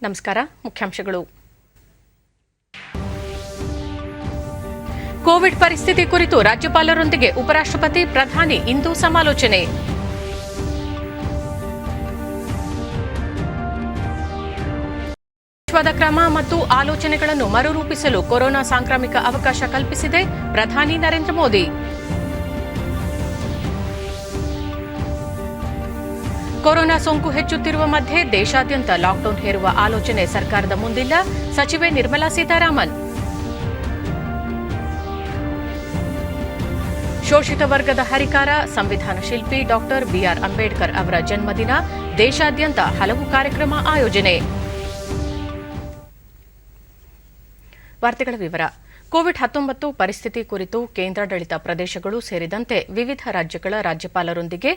ನಮಸ್ಕಾರ. ಮುಖ್ಯಾಂಶಗಳು. ಕೋವಿಡ್ ಪರಿಸ್ಥಿತಿ ಕುರಿತು ರಾಜ್ಯಪಾಲರೊಂದಿಗೆ ಉಪರಾಷ್ಟ್ರಪತಿ, ಪ್ರಧಾನಿ ಇಂದು ಸಮಾಲೋಚನೆ. ವಿಶ್ವದ ಕ್ರಮ ಮತ್ತು ಆಲೋಚನೆಗಳನ್ನು ಮರುರೂಪಿಸಲು ಕೊರೋನಾ ಸಾಂಕ್ರಾಮಿಕ ಅವಕಾಶ ಕಲ್ಪಿಸಿದೆ ಪ್ರಧಾನಿ ನರೇಂದ್ರ ಮೋದಿ. ಕೊರೋನಾ ಸೋಂಕು ಹೆಚ್ಚುತ್ತಿರುವ ಮಧ್ಯೆ ದೇಶಾದ್ಯಂತ ಲಾಕ್ಡೌನ್ ಹೇರುವ ಆಲೋಚನೆ ಸರ್ಕಾರದ ಮುಂದಿಲ್ಲ, ಸಚಿವೆ ನಿರ್ಮಲಾ ಸೀತಾರಾಮನ್. ಶೋಷಿತ ವರ್ಗದ ಹರಿಕಾರ, ಸಂವಿಧಾನ ಶಿಲ್ಪಿ ಡಾಕ್ಟರ್ ಬಿಆರ್ ಅಂಬೇಡ್ಕರ್ ಅವರ ಜನ್ಮದಿನ, ದೇಶಾದ್ಯಂತ ಹಲವು ಕಾರ್ಯಕ್ರಮ ಆಯೋಜನೆ. ವಾರ್ತೆಗಳ ವಿವರ. ಕೋವಿಡ್-19 ಪರಿಸ್ಥಿತಿ ಕುರಿತು ಕೇಂದ್ರಾಡಳಿತ ಪ್ರದೇಶಗಳು ಸೇರಿದಂತೆ ವಿವಿಧ ರಾಜ್ಯಗಳ ರಾಜ್ಯಪಾಲರೊಂದಿಗೆ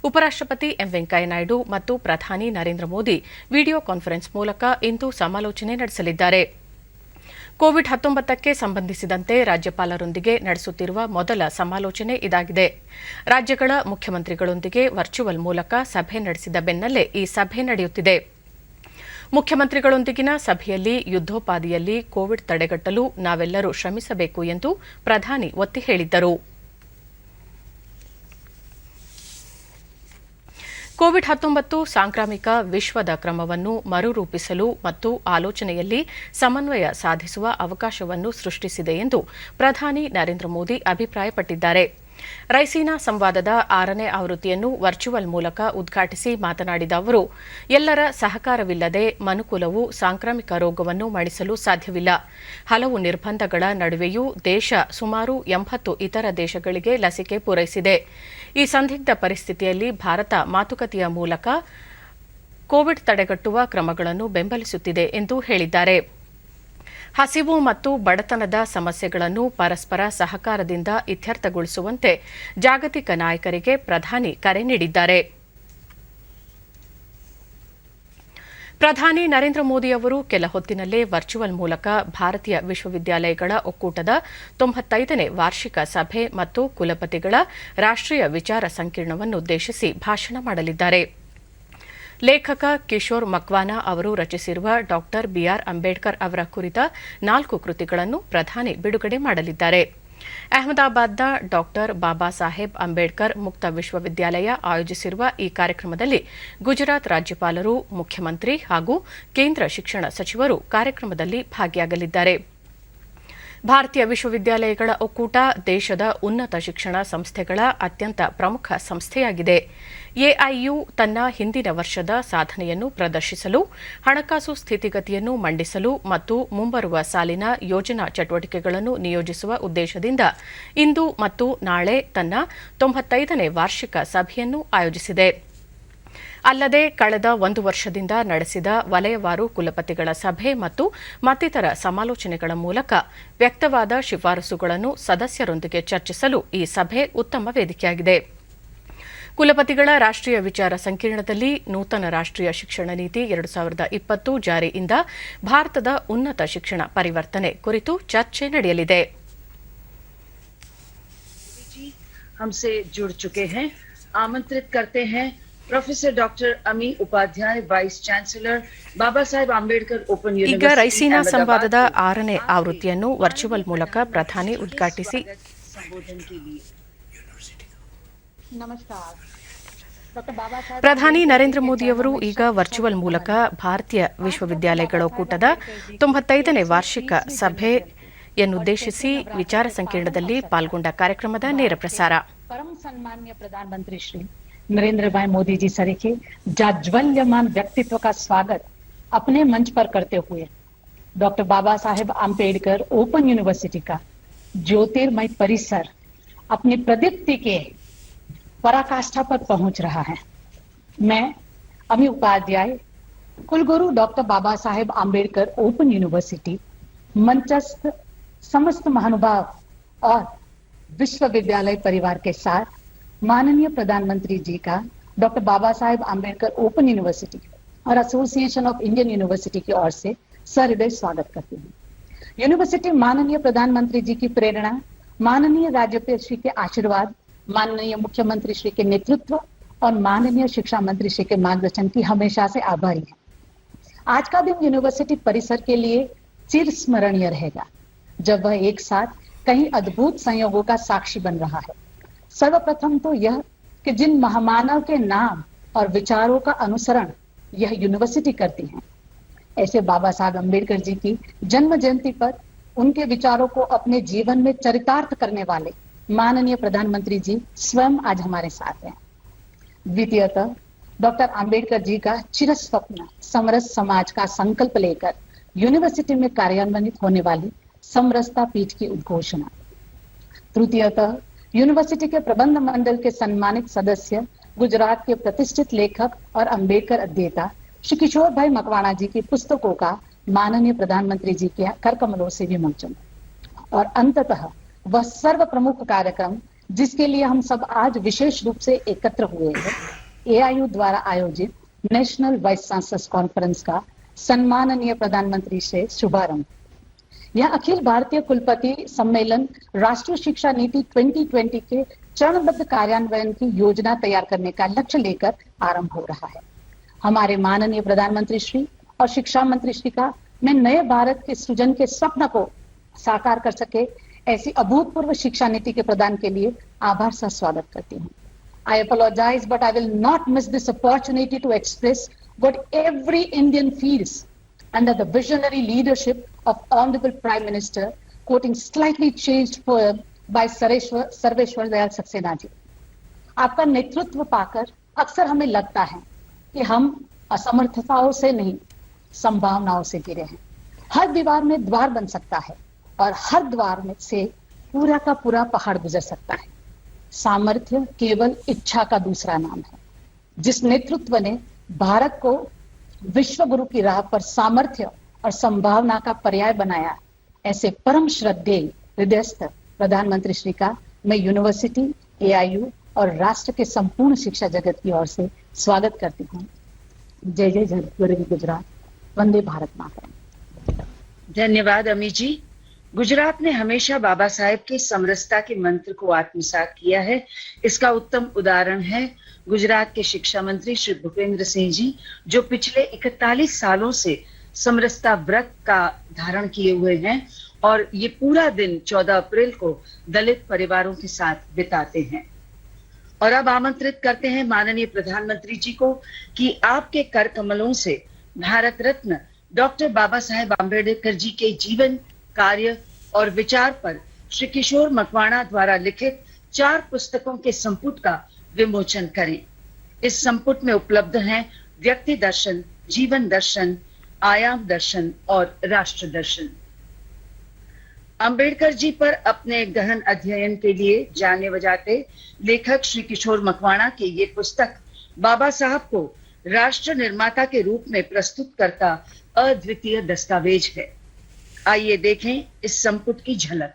ಉಪರಾಷ್ಟ್ರಪತಿ ಎಂ ವೆಂಕಯ್ಯನಾಯ್ಡು ಮತ್ತು ಪ್ರಧಾನಿ ನರೇಂದ್ರ ಮೋದಿ ವಿಡಿಯೋ ಕಾನ್ಫರೆನ್ಸ್ ಮೂಲಕ ಇಂದು ಸಮಾಲೋಚನೆ ನಡೆಸಲಿದ್ದಾರೆ. ಕೋವಿಡ್-19ಕ್ಕೆ ಸಂಬಂಧಿಸಿದಂತೆ ರಾಜ್ಯಪಾಲರೊಂದಿಗೆ ನಡೆಸುತ್ತಿರುವ ಮೊದಲ ಸಮಾಲೋಚನೆ ಇದಾಗಿದೆ. ರಾಜ್ಯಗಳ ಮುಖ್ಯಮಂತ್ರಿಗಳೊಂದಿಗೆ ವರ್ಚುವಲ್ ಮೂಲಕ ಸಭೆ ನಡೆಸಿದ ಬೆನ್ನಲ್ಲೇ ಈ ಸಭೆ ನಡೆಯುತ್ತಿದೆ. ಮುಖ್ಯಮಂತ್ರಿಗಳೊಂದಿಗಿನ ಸಭೆಯಲ್ಲಿ ಯುದ್ದೋಪಾದಿಯಲ್ಲಿ ಕೋವಿಡ್ ತಡೆಗಟ್ಟಲು ನಾವೆಲ್ಲರೂ ಶ್ರಮಿಸಬೇಕು ಎಂದು ಪ್ರಧಾನಿ ಒತ್ತಿ ಹೇಳಿದ್ದರು. ಕೋವಿಡ್-19 ಸಾಂಕ್ರಾಮಿಕ ವಿಶ್ವದ ಕ್ರಮವನ್ನು ಮರುರೂಪಿಸಲು ಮತ್ತು ಆಲೋಚನೆಯಲ್ಲಿ ಸಮನ್ವಯ ಸಾಧಿಸುವ ಅವಕಾಶವನ್ನು ಸೃಷ್ಟಿಸಿದೆ ಎಂದು ಪ್ರಧಾನಿ ನರೇಂದ್ರ ಮೋದಿ ಅಭಿಪ್ರಾಯಪಟ್ಟಿದ್ದಾರೆ. ರೈಸೀನಾ ಸಂವಾದದ 6ನೇ ಆವೃತ್ತಿಯನ್ನು ವರ್ಚುವಲ್ ಮೂಲಕ ಉದ್ಘಾಟಿಸಿ ಮಾತನಾಡಿದ ಅವರು, ಎಲ್ಲರ ಸಹಕಾರವಿಲ್ಲದೆ ಮನುಕುಲವು ಸಾಂಕ್ರಾಮಿಕ ರೋಗವನ್ನು ಮಣಿಸಲು ಸಾಧ್ಯವಿಲ್ಲ. ಹಲವು ನಿರ್ಬಂಧಗಳ ನಡುವೆಯೂ ದೇಶ ಸುಮಾರು 80 ಇತರ ದೇಶಗಳಿಗೆ ಲಸಿಕೆ ಪೂರೈಸಿದೆ. ಈ ಸಂದಿಗ್ಧ ಪರಿಸ್ಥಿತಿಯಲ್ಲಿ ಭಾರತ ಮಾತುಕತೆಯ ಮೂಲಕ ಕೋವಿಡ್ ತಡೆಗಟ್ಟುವ ಕ್ರಮಗಳನ್ನು ಬೆಂಬಲಿಸುತ್ತಿದೆ ಎಂದು ಹೇಳಿದ್ದಾರೆ. ಹಸಿವು ಮತ್ತು ಬಡತನದ ಸಮಸ್ಯೆಗಳನ್ನು ಪರಸ್ಪರ ಸಹಕಾರದಿಂದ ಇತ್ಯರ್ಥಗೊಳಿಸುವಂತೆ ಜಾಗತಿಕ ನಾಯಕರಿಗೆ ಪ್ರಧಾನಿ ಕರೆ ನೀಡಿದ್ದಾರೆ. ಪ್ರಧಾನಿ ನರೇಂದ್ರ ಮೋದಿ ಅವರು ಕೆಲ ಹೊತ್ತಿನಲ್ಲೇ ವರ್ಚುವಲ್ ಮೂಲಕ ಭಾರತೀಯ ವಿಶ್ವವಿದ್ಯಾಲಯಗಳ ಒಕ್ಕೂಟದ 95ನೇ ವಾರ್ಷಿಕ ಸಭೆ ಮತ್ತು ಕುಲಪತಿಗಳ ರಾಷ್ಟ್ರೀಯ ವಿಚಾರ ಸಂಕಿರಣವನ್ನುದ್ದೇಶಿಸಿ ಭಾಷಣ ಮಾಡಲಿದ್ದಾರೆ. ಲೇಖಕ ಕಿಶೋರ್ ಮಕ್ವಾನಾ ಅವರು ರಚಿಸಿರುವ ಡಾಕ್ಟರ್ ಬಿಆರ್ ಅಂಬೇಡ್ಕರ್ ಅವರ ಕುರಿತ 4 ಕೃತಿಗಳನ್ನು ಪ್ರಧಾನಿ ಬಿಡುಗಡೆ ಮಾಡಲಿದ್ದಾರೆ. ಅಹಮದಾಬಾದ್ನ ಡಾಕ್ಟರ್ ಬಾಬಾ ಸಾಹೇಬ್ ಅಂಬೇಡ್ಕರ್ ಮುಕ್ತ ವಿಶ್ವವಿದ್ಯಾಲಯ ಆಯೋಜಿಸಿರುವ ಈ ಕಾರ್ಯಕ್ರಮದಲ್ಲಿ ಗುಜರಾತ್ ರಾಜ್ಯಪಾಲರು, ಮುಖ್ಯಮಂತ್ರಿ ಹಾಗೂ ಕೇಂದ್ರ ಶಿಕ್ಷಣ ಸಚಿವರು ಕಾರ್ಯಕ್ರಮದಲ್ಲಿ ಭಾಗಿಯಾಗಲಿದ್ದಾರೆ. ಭಾರತೀಯ ವಿಶ್ವವಿದ್ಯಾಲಯಗಳ ಒಕ್ಕೂಟ ದೇಶದ ಉನ್ನತ ಶಿಕ್ಷಣ ಸಂಸ್ಥೆಗಳ ಅತ್ಯಂತ ಪ್ರಮುಖ ಸಂಸ್ಥೆಯಾಗಿದೆ. ಎಐಯು ತನ್ನ ಹಿಂದಿನ ವರ್ಷದ ಸಾಧನೆಯನ್ನು ಪ್ರದರ್ಶಿಸಲು, ಹಣಕಾಸು ಸ್ಥಿತಿಗತಿಯನ್ನು ಮಂಡಿಸಲು ಮತ್ತು ಮುಂಬರುವ ಸಾಲಿನ ಯೋಜನಾ ಚಟುವಟಿಕೆಗಳನ್ನು ನಿಯೋಜಿಸುವ ಉದ್ದೇಶದಿಂದ ಇಂದು ಮತ್ತು ನಾಳೆ ತನ್ನ 95ನೇ ವಾರ್ಷಿಕ ಸಭೆಯನ್ನು ಆಯೋಜಿಸಿದೆ. ಅಲ್ಲದೆ ಕಳೆದ 1 ವರ್ಷದಿಂದ ನಡೆಸಿದ ವಲಯವಾರು ಕುಲಪತಿಗಳ ಸಭೆ ಮತ್ತು ಮತ್ತಿತರ ಸಮಾಲೋಚನೆಗಳ ಮೂಲಕ ವ್ಯಕ್ತವಾದ ಶಿಫಾರಸುಗಳನ್ನು ಸದಸ್ಯರೊಂದಿಗೆ ಚರ್ಚಿಸಲು ಈ ಸಭೆ ಉತ್ತಮ ವೇದಿಕೆಯಾಗಿದೆ. ಕುಲಪತಿಗಳ ರಾಷ್ಟ್ರೀಯ ವಿಚಾರ ಸಂಕಿರಣದಲ್ಲಿ ನೂತನ ರಾಷ್ಟ್ರೀಯ ಶಿಕ್ಷಣ ನೀತಿ 2020 ಜಾರಿಯಿಂದ ಭಾರತದ ಉನ್ನತ ಶಿಕ್ಷಣ ಪರಿವರ್ತನೆ ಕುರಿತು ಚರ್ಚೆ ನಡೆಯಲಿದೆ. हमसे जुड़ चुके हैं, आमंत्रित करते हैं प्रोफेसर डॉक्टर अमी Upadhyay, vice chancellor, Baba Saheb Ambedkar open university. ಈಗ ರೈಸೀನಾ ಸಂವಾದದ 6ನೇ ಆವೃತ್ತಿಯನ್ನು ವರ್ಚುವಲ್ ಮೂಲಕ ಪ್ರಧಾನಿ ಉದ್ಘಾಟಿಸಿ ಪ್ರಧಾನಿ ನರೇಂದ್ರ ಮೋದಿ ಅವರು ಈಗ ವರ್ಚುವಲ್ ಮೂಲಕ ಭಾರತೀಯ ವಿಶ್ವವಿದ್ಯಾಲಯಗಳ ಒಕ್ಕೂಟದ 95ನೇ ವಾರ್ಷಿಕ ಸಭೆಯನ್ನುದ್ದೇಶಿಸಿ ವಿಚಾರ ಸಂಕಿರಣದಲ್ಲಿ ಪಾಲ್ಗೊಂಡ ಕಾರ್ಯಕ್ರಮದ ನೇರ ಪ್ರಸಾರ. परम सम्मान्य प्रधानमंत्री श्री नरेंद्र भाई मोदी जी सरीखे जाज्वल्यमान व्यक्तित्व का स्वागत अपने मंच पर करते हुए doctor Baba Saheb Ambedkar open university का ज्योतिर्मय परिसर अपनी प्रदीप्ति के पराकाष्ठा पर पहुंच रहा है. मैं अमी उपाध्याय, कुलगुरु doctor Baba Saheb Ambedkar open university, मंचस्थ समस्त महानुभाव और विश्वविद्यालय परिवार के साथ माननीय प्रधानमंत्री जी का doctor Baba Saheb Ambedkar open university और एसोसिएशन ऑफ इंडियन यूनिवर्सिटी की ओर से सहृदय स्वागत करती हूँ. यूनिवर्सिटी माननीय प्रधानमंत्री जी की प्रेरणा, माननीय राज्यपाल श्री के आशीर्वाद, माननीय मुख्यमंत्री श्री के नेतृत्व और माननीय शिक्षा मंत्री श्री के मार्गदर्शन की हमेशा से आभारी है. आज का दिन यूनिवर्सिटी परिसर के लिए चिरस्मरणीय रहेगा, जब वह एक साथ कई अद्भुत संयोगों का साक्षी बन रहा है। सर्वप्रथम तो यह कि जिन महामानव के नाम और विचारों का अनुसरण यह यूनिवर्सिटी करती है, ऐसे बाबा साहब अम्बेडकर जी की जन्म जयंती पर उनके विचारों को अपने जीवन में चरितार्थ करने वाले माननीय प्रधानमंत्री जी स्वयं आज हमारे साथ हैं। द्वितीयतः डॉक्टर आम्बेडकर जी का चिरस्वप्न समरस समाज का संकल्प लेकर यूनिवर्सिटी में कार्यान्वित होने वाली समरसता पीठ की उद्घोषणा। तृतीयतः यूनिवर्सिटी के प्रबंध मंडल के सम्मानित सदस्य, गुजरात के प्रतिष्ठित लेखक और अम्बेडकर अध्येता श्री किशोर भाई मकवाणा जी की पुस्तकों का माननीय प्रधानमंत्री जी के कर कमलों से विमोचन। और अंततः वह सर्व प्रमुख कार्यक्रम जिसके लिए हम सब आज विशेष रूप से एकत्र हुए हैं, एआईयू द्वारा आयोजित नेशनल वाइस चांसलर्स कॉन्फ्रेंस का सम्माननीय प्रधानमंत्री से शुभारंभ। यह अखिल भारतीय कुलपति सम्मेलन राष्ट्रीय शिक्षा नीति 2020 के चरणबद्ध कार्यान्वयन की योजना तैयार करने का लक्ष्य लेकर आरंभ हो रहा है। हमारे माननीय प्रधानमंत्री श्री और शिक्षा मंत्री श्री का मैं नए भारत के सृजन के स्वप्न को साकार कर सके ऐसी अभूतपूर्व शिक्षा नीति के प्रदान के लिए आभार से स्वागत करती हूँ। I apologize, but I will not miss this opportunity to express what every Indian feels under the visionary leadership of Honorable Prime Minister, quoting slightly changed poem by Sarveshwar Dayal Saxena ji. आपका नेतृत्व पाकर अक्सर हमें लगता है कि हम असमर्थताओं से नहीं, संभावनाओं से घिरे हैं। हर दीवार में द्वार बन सकता है और हर द्वार में से पूरा का पूरा पहाड़ गुजर सकता है। सामर्थ्य केवल इच्छा का दूसरा नाम है। जिस नेतृत्व ने भारत को विश्व गुरु की राह पर सामर्थ्य और संभावना का पर्याय बनाया, ऐसे परम श्रद्धेय हृदयस्थ प्रधानमंत्री श्री का मैं यूनिवर्सिटी, एआईयू और राष्ट्र के संपूर्ण शिक्षा जगत की ओर से स्वागत करती हूँ। जय जय जय गुजरात, वंदे भारत मातरम। धन्यवाद अमी जी। गुजरात ने हमेशा बाबा साहेब के समरसता के मंत्र को आत्मसात किया है। इसका उत्तम उदाहरण है गुजरात के शिक्षा मंत्री श्री भूपेंद्र सिंह जी, जो पिछले 41 सालों से समरसता व्रत का धारण किए हुए हैं और ये पूरा दिन 14 अप्रैल को दलित परिवारों के साथ बिताते हैं। और अब आमंत्रित करते हैं माननीय प्रधानमंत्री जी को कि आपके कर कमलों से भारत रत्न डॉक्टर बाबा साहेब आम्बेडकर जी के जीवन, कार्य और विचार पर श्री किशोर मकवाणा द्वारा लिखित 4 पुस्तकों के संपुट का विमोचन करें। इस संपुट में उपलब्ध हैं व्यक्ति दर्शन, जीवन दर्शन, आयाम दर्शन और राष्ट्र दर्शन। अंबेडकर जी पर अपने गहन अध्ययन के लिए जाने बजाते लेखक श्री किशोर मकवाणा की ये पुस्तक बाबा साहब को राष्ट्र निर्माता के रूप में प्रस्तुत करता अद्वितीय दस्तावेज है। आइए देखें इस संपुट की झलक।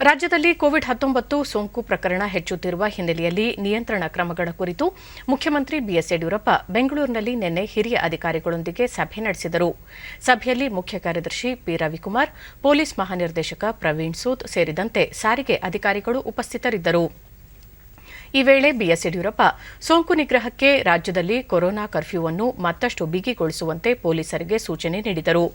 ರಾಜ್ಯದಲ್ಲಿ ಕೋವಿಡ್-19 ಸೋಂಕು ಪ್ರಕರಣ ಹೆಚ್ಚುತ್ತಿರುವ ಹಿನ್ನೆಲೆಯಲ್ಲಿ ನಿಯಂತ್ರಣ ಕ್ರಮಗಳ ಕುರಿತು ಮುಖ್ಯಮಂತ್ರಿ ಬಿಎಸ್ ಯಡಿಯೂರಪ್ಪ ಬೆಂಗಳೂರಿನಲ್ಲಿ ನಿನ್ನೆ ಹಿರಿಯ ಅಧಿಕಾರಿಗಳೊಂದಿಗೆ ಸಭೆ ನಡೆಸಿದರು. ಸಭೆಯಲ್ಲಿ ಮುಖ್ಯ ಕಾರ್ಯದರ್ಶಿ ಪಿ ರವಿಕುಮಾರ್, ಪೊಲೀಸ್ ಮಹಾನಿರ್ದೇಶಕ ಪ್ರವೀಣ್ ಸೂದ್ ಸೇರಿದಂತೆ ಸಾರಿಗೆ ಅಧಿಕಾರಿಗಳು ಉಪಸ್ಥಿತರಿದ್ದರು. ಈ ವೇಳೆ ಬಿಎಸ್ ಯಡಿಯೂರಪ್ಪ ಸೋಂಕು ನಿಗ್ರಹಕ್ಕೆ ರಾಜ್ಯದಲ್ಲಿ ಕೊರೋನಾ ಕರ್ಫ್ಯೂವನ್ನು ಮತ್ತಷ್ಟು ಬಿಗಿಗೊಳಿಸುವಂತೆ ಪೊಲೀಸರಿಗೆ ಸೂಚನೆ ನೀಡಿದರು.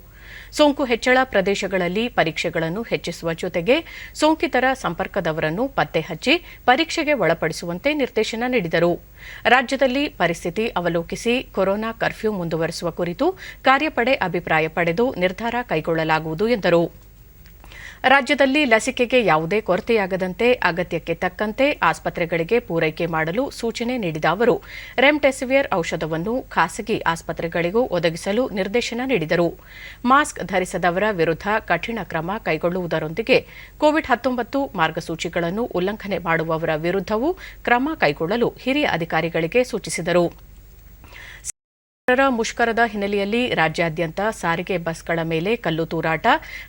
ಸೋಂಕು ಹೆಚ್ಚಳ ಪ್ರದೇಶಗಳಲ್ಲಿ ಪರೀಕ್ಷೆಗಳನ್ನು ಹೆಚ್ಚಿಸುವ ಜೊತೆಗೆ ಸೋಂಕಿತರ ಸಂಪರ್ಕದವರನ್ನು ಪತ್ತೆ ಹಚ್ಚಿ ಪರೀಕ್ಷೆಗೆ ಒಳಪಡಿಸುವಂತೆ ನಿರ್ದೇಶನ ನೀಡಿದರು. ರಾಜ್ಯದಲ್ಲಿ ಪರಿಸ್ಥಿತಿ ಅವಲೋಕಿಸಿ ಕೊರೋನಾ ಕರ್ಫ್ಯೂ ಮುಂದುವರೆಸುವ ಕುರಿತು ಕಾರ್ಯಪಡೆ ಅಭಿಪ್ರಾಯ ಪಡೆದು ನಿರ್ಧಾರ ಕೈಗೊಳ್ಳಲಾಗುವುದು ಎಂದರು. ರಾಜ್ಯದಲ್ಲಿ ಲಸಿಕೆಗೆ ಯಾವುದೇ ಕೊರತೆಯಾಗದಂತೆ ಅಗತ್ಯಕ್ಕೆ ತಕ್ಕಂತೆ ಆಸ್ಪತ್ರೆಗಳಿಗೆ ಪೂರೈಕೆ ಮಾಡಲು ಸೂಚನೆ ನೀಡಿದ ಅವರು ರೆಮ್ಡೆಸಿವಿರ್ ಔಷಧವನ್ನು ಖಾಸಗಿ ಆಸ್ಪತ್ರೆಗಳಿಗೂ ಒದಗಿಸಲು ನಿರ್ದೇಶನ ನೀಡಿದರು. ಮಾಸ್ಕ್ ಧರಿಸದವರ ವಿರುದ್ಧ ಕಠಿಣ ಕ್ರಮ ಕೈಗೊಳ್ಳುವುದರೊಂದಿಗೆ ಕೋವಿಡ್-19 ಮಾರ್ಗಸೂಚಿಗಳನ್ನು ಉಲ್ಲಂಘನೆ ಮಾಡುವವರ ವಿರುದ್ಧವೂ ಕ್ರಮ ಕೈಗೊಳ್ಳಲು ಹಿರಿಯ ಅಧಿಕಾರಿಗಳಿಗೆ ಸೂಚಿಸಿದರು. ಮುಷ್ಕರದ ಹಿನ್ನೆಲೆಯಲ್ಲಿ ರಾಜ್ಯಾದ್ಯಂತ ಸಾರಿಗೆ ಬಸ್ಗಳ ಮೇಲೆ ಕಲ್ಲು ತೂರಾಟ,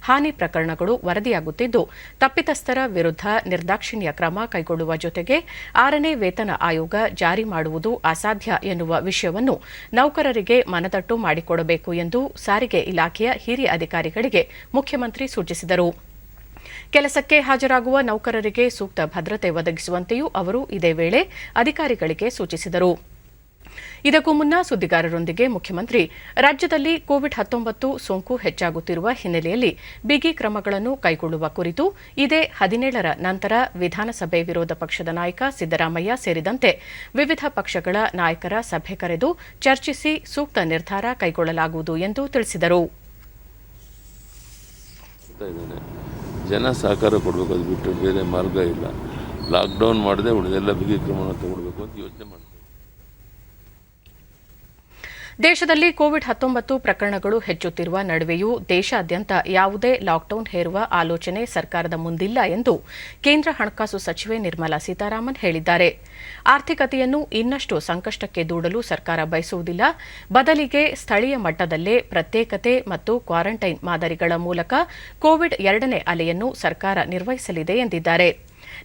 ಹಾನಿ ಪ್ರಕರಣಗಳು ವರದಿಯಾಗುತ್ತಿದ್ದು, ತಪ್ಪಿತಸ್ಥರ ವಿರುದ್ಧ ನಿರ್ದಾಕ್ಷಿಣ್ಯ ಕ್ರಮ ಕೈಗೊಳ್ಳುವ ಜೊತೆಗೆ 6ನೇ ವೇತನ ಆಯೋಗ ಜಾರಿ ಮಾಡುವುದು ಅಸಾಧ್ಯ ಎನ್ನುವ ವಿಷಯವನ್ನು ನೌಕರರಿಗೆ ಮನದಟ್ಟು ಮಾಡಿಕೊಡಬೇಕು ಎಂದು ಸಾರಿಗೆ ಇಲಾಖೆಯ ಹಿರಿಯ ಅಧಿಕಾರಿಗಳಿಗೆ ಮುಖ್ಯಮಂತ್ರಿ ಸೂಚಿಸಿದರು. ಕೆಲಸಕ್ಕೆ ಹಾಜರಾಗುವ ನೌಕರರಿಗೆ ಸೂಕ್ತ ಭದ್ರತೆ ಒದಗಿಸುವಂತೆಯೂ ಅವರು ಇದೇ ವೇಳೆ ಅಧಿಕಾರಿಗಳಿಗೆ ಸೂಚಿಸಿದರು. ಇದಕ್ಕೂ ಮುನ್ನ ಸುದ್ದಿಗಾರರೊಂದಿಗೆ ಮುಖ್ಯಮಂತ್ರಿ ರಾಜ್ಯದಲ್ಲಿ ಕೋವಿಡ್-19 ಸೋಂಕು ಹೆಚ್ಚಾಗುತ್ತಿರುವ ಹಿನ್ನೆಲೆಯಲ್ಲಿ ಬಿಗಿ ಕ್ರಮಗಳನ್ನು ಕೈಗೊಳ್ಳುವ ಕುರಿತು ಇದೇ 17ರ ನಂತರ ವಿಧಾನಸಭೆ ವಿರೋಧ ಪಕ್ಷದ ನಾಯಕ ಸಿದ್ದರಾಮಯ್ಯ ಸೇರಿದಂತೆ ವಿವಿಧ ಪಕ್ಷಗಳ ನಾಯಕರ ಸಭೆ ಕರೆದು ಚರ್ಚಿಸಿ ಸೂಕ್ತ ನಿರ್ಧಾರ ಕೈಗೊಳ್ಳಲಾಗುವುದು ಎಂದು ತಿಳಿಸಿದರು. ಜನ ಸಹಕಾರ ಕೊಡಬೇಕು, ಅದು ಬಿಟ್ಟು ಬೇರೆ ಮಾರ್ಗ ಇಲ್ಲ. ಲಾಕ್ಡೌನ್ ಮಾಡದೆ ಉಳಿದೆಲ್ಲ ಬಿಗಿ ಕ್ರಮವನ್ನು ತಗೊಳ್ಬೇಕು ಅಂತ ಯೋಚನೆ ಮಾಡ್ತಾರೆ. ದೇಶದಲ್ಲಿ ಕೋವಿಡ್-19 ಪ್ರಕರಣಗಳು ಹೆಚ್ಚುತ್ತಿರುವ ನಡುವೆಯೂ ದೇಶಾದ್ಯಂತ ಯಾವುದೇ ಲಾಕ್ಡೌನ್ ಹೇರುವ ಆಲೋಚನೆ ಸರ್ಕಾರದ ಮುಂದಿಲ್ಲ ಎಂದು ಕೇಂದ್ರ ಹಣಕಾಸು ಸಚಿವೆ ನಿರ್ಮಲಾ ಸೀತಾರಾಮನ್ ಹೇಳಿದ್ದಾರೆ. ಆರ್ಥಿಕತೆಯನ್ನು ಇನ್ನಷ್ಟು ಸಂಕಷ್ಟಕ್ಕೆ ದೂಡಲು ಸರ್ಕಾರ ಬಯಸುವುದಿಲ್ಲ, ಬದಲಿಗೆ ಸ್ಥಳೀಯ ಮಟ್ಟದಲ್ಲೇ ಪ್ರತ್ಯೇಕತೆ ಮತ್ತು ಕ್ವಾರಂಟೈನ್ ಮಾದರಿಗಳ ಮೂಲಕ ಕೋವಿಡ್ 2ನೇ ಅಲೆಯನ್ನು ಸರ್ಕಾರ ನಿರ್ವಹಿಸಲಿದೆ ಎಂದಿದ್ದಾರೆ.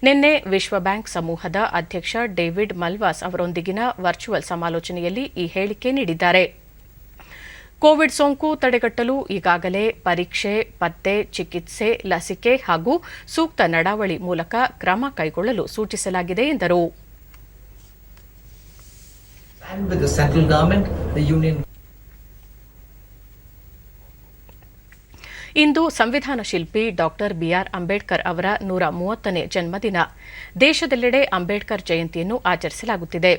ನಿನ್ನೆ ವಿಶ್ವ ಬ್ಯಾಂಕ್ ಸಮೂಹದ ಅಧ್ಯಕ್ಷ ಡೇವಿಡ್ ಮಲ್ವಾಸ್ ಅವರೊಂದಿಗಿನ ವರ್ಚುವಲ್ ಸಮಾಲೋಚನೆಯಲ್ಲಿ ಈ ಹೇಳಿಕೆ ನೀಡಿದ್ದಾರೆ. ಕೋವಿಡ್ ಸೋಂಕು ತಡೆಗಟ್ಟಲು ಈಗಾಗಲೇ ಪರೀಕ್ಷೆ, ಪತ್ತೆ, ಚಿಕಿತ್ಸೆ, ಲಸಿಕೆ ಹಾಗೂ ಸೂಕ್ತ ನಡಾವಳಿ ಮೂಲಕ ಕ್ರಮ ಕೈಗೊಳ್ಳಲು ಸೂಚಿಸಲಾಗಿದೆ ಎಂದರು. ಇಂದು ಸಂವಿಧಾನ ಶಿಲ್ಪಿ ಡಾ ಬಿಆರ್ ಅಂಬೇಡ್ಕರ್ ಅವರ 130ನೇ ಜನ್ಮದಿನ. ದೇಶದೆಲ್ಲೆಡೆ ಅಂಬೇಡ್ಕರ್ ಜಯಂತಿಯನ್ನು ಆಚರಿಸಲಾಗುತ್ತಿದೆ.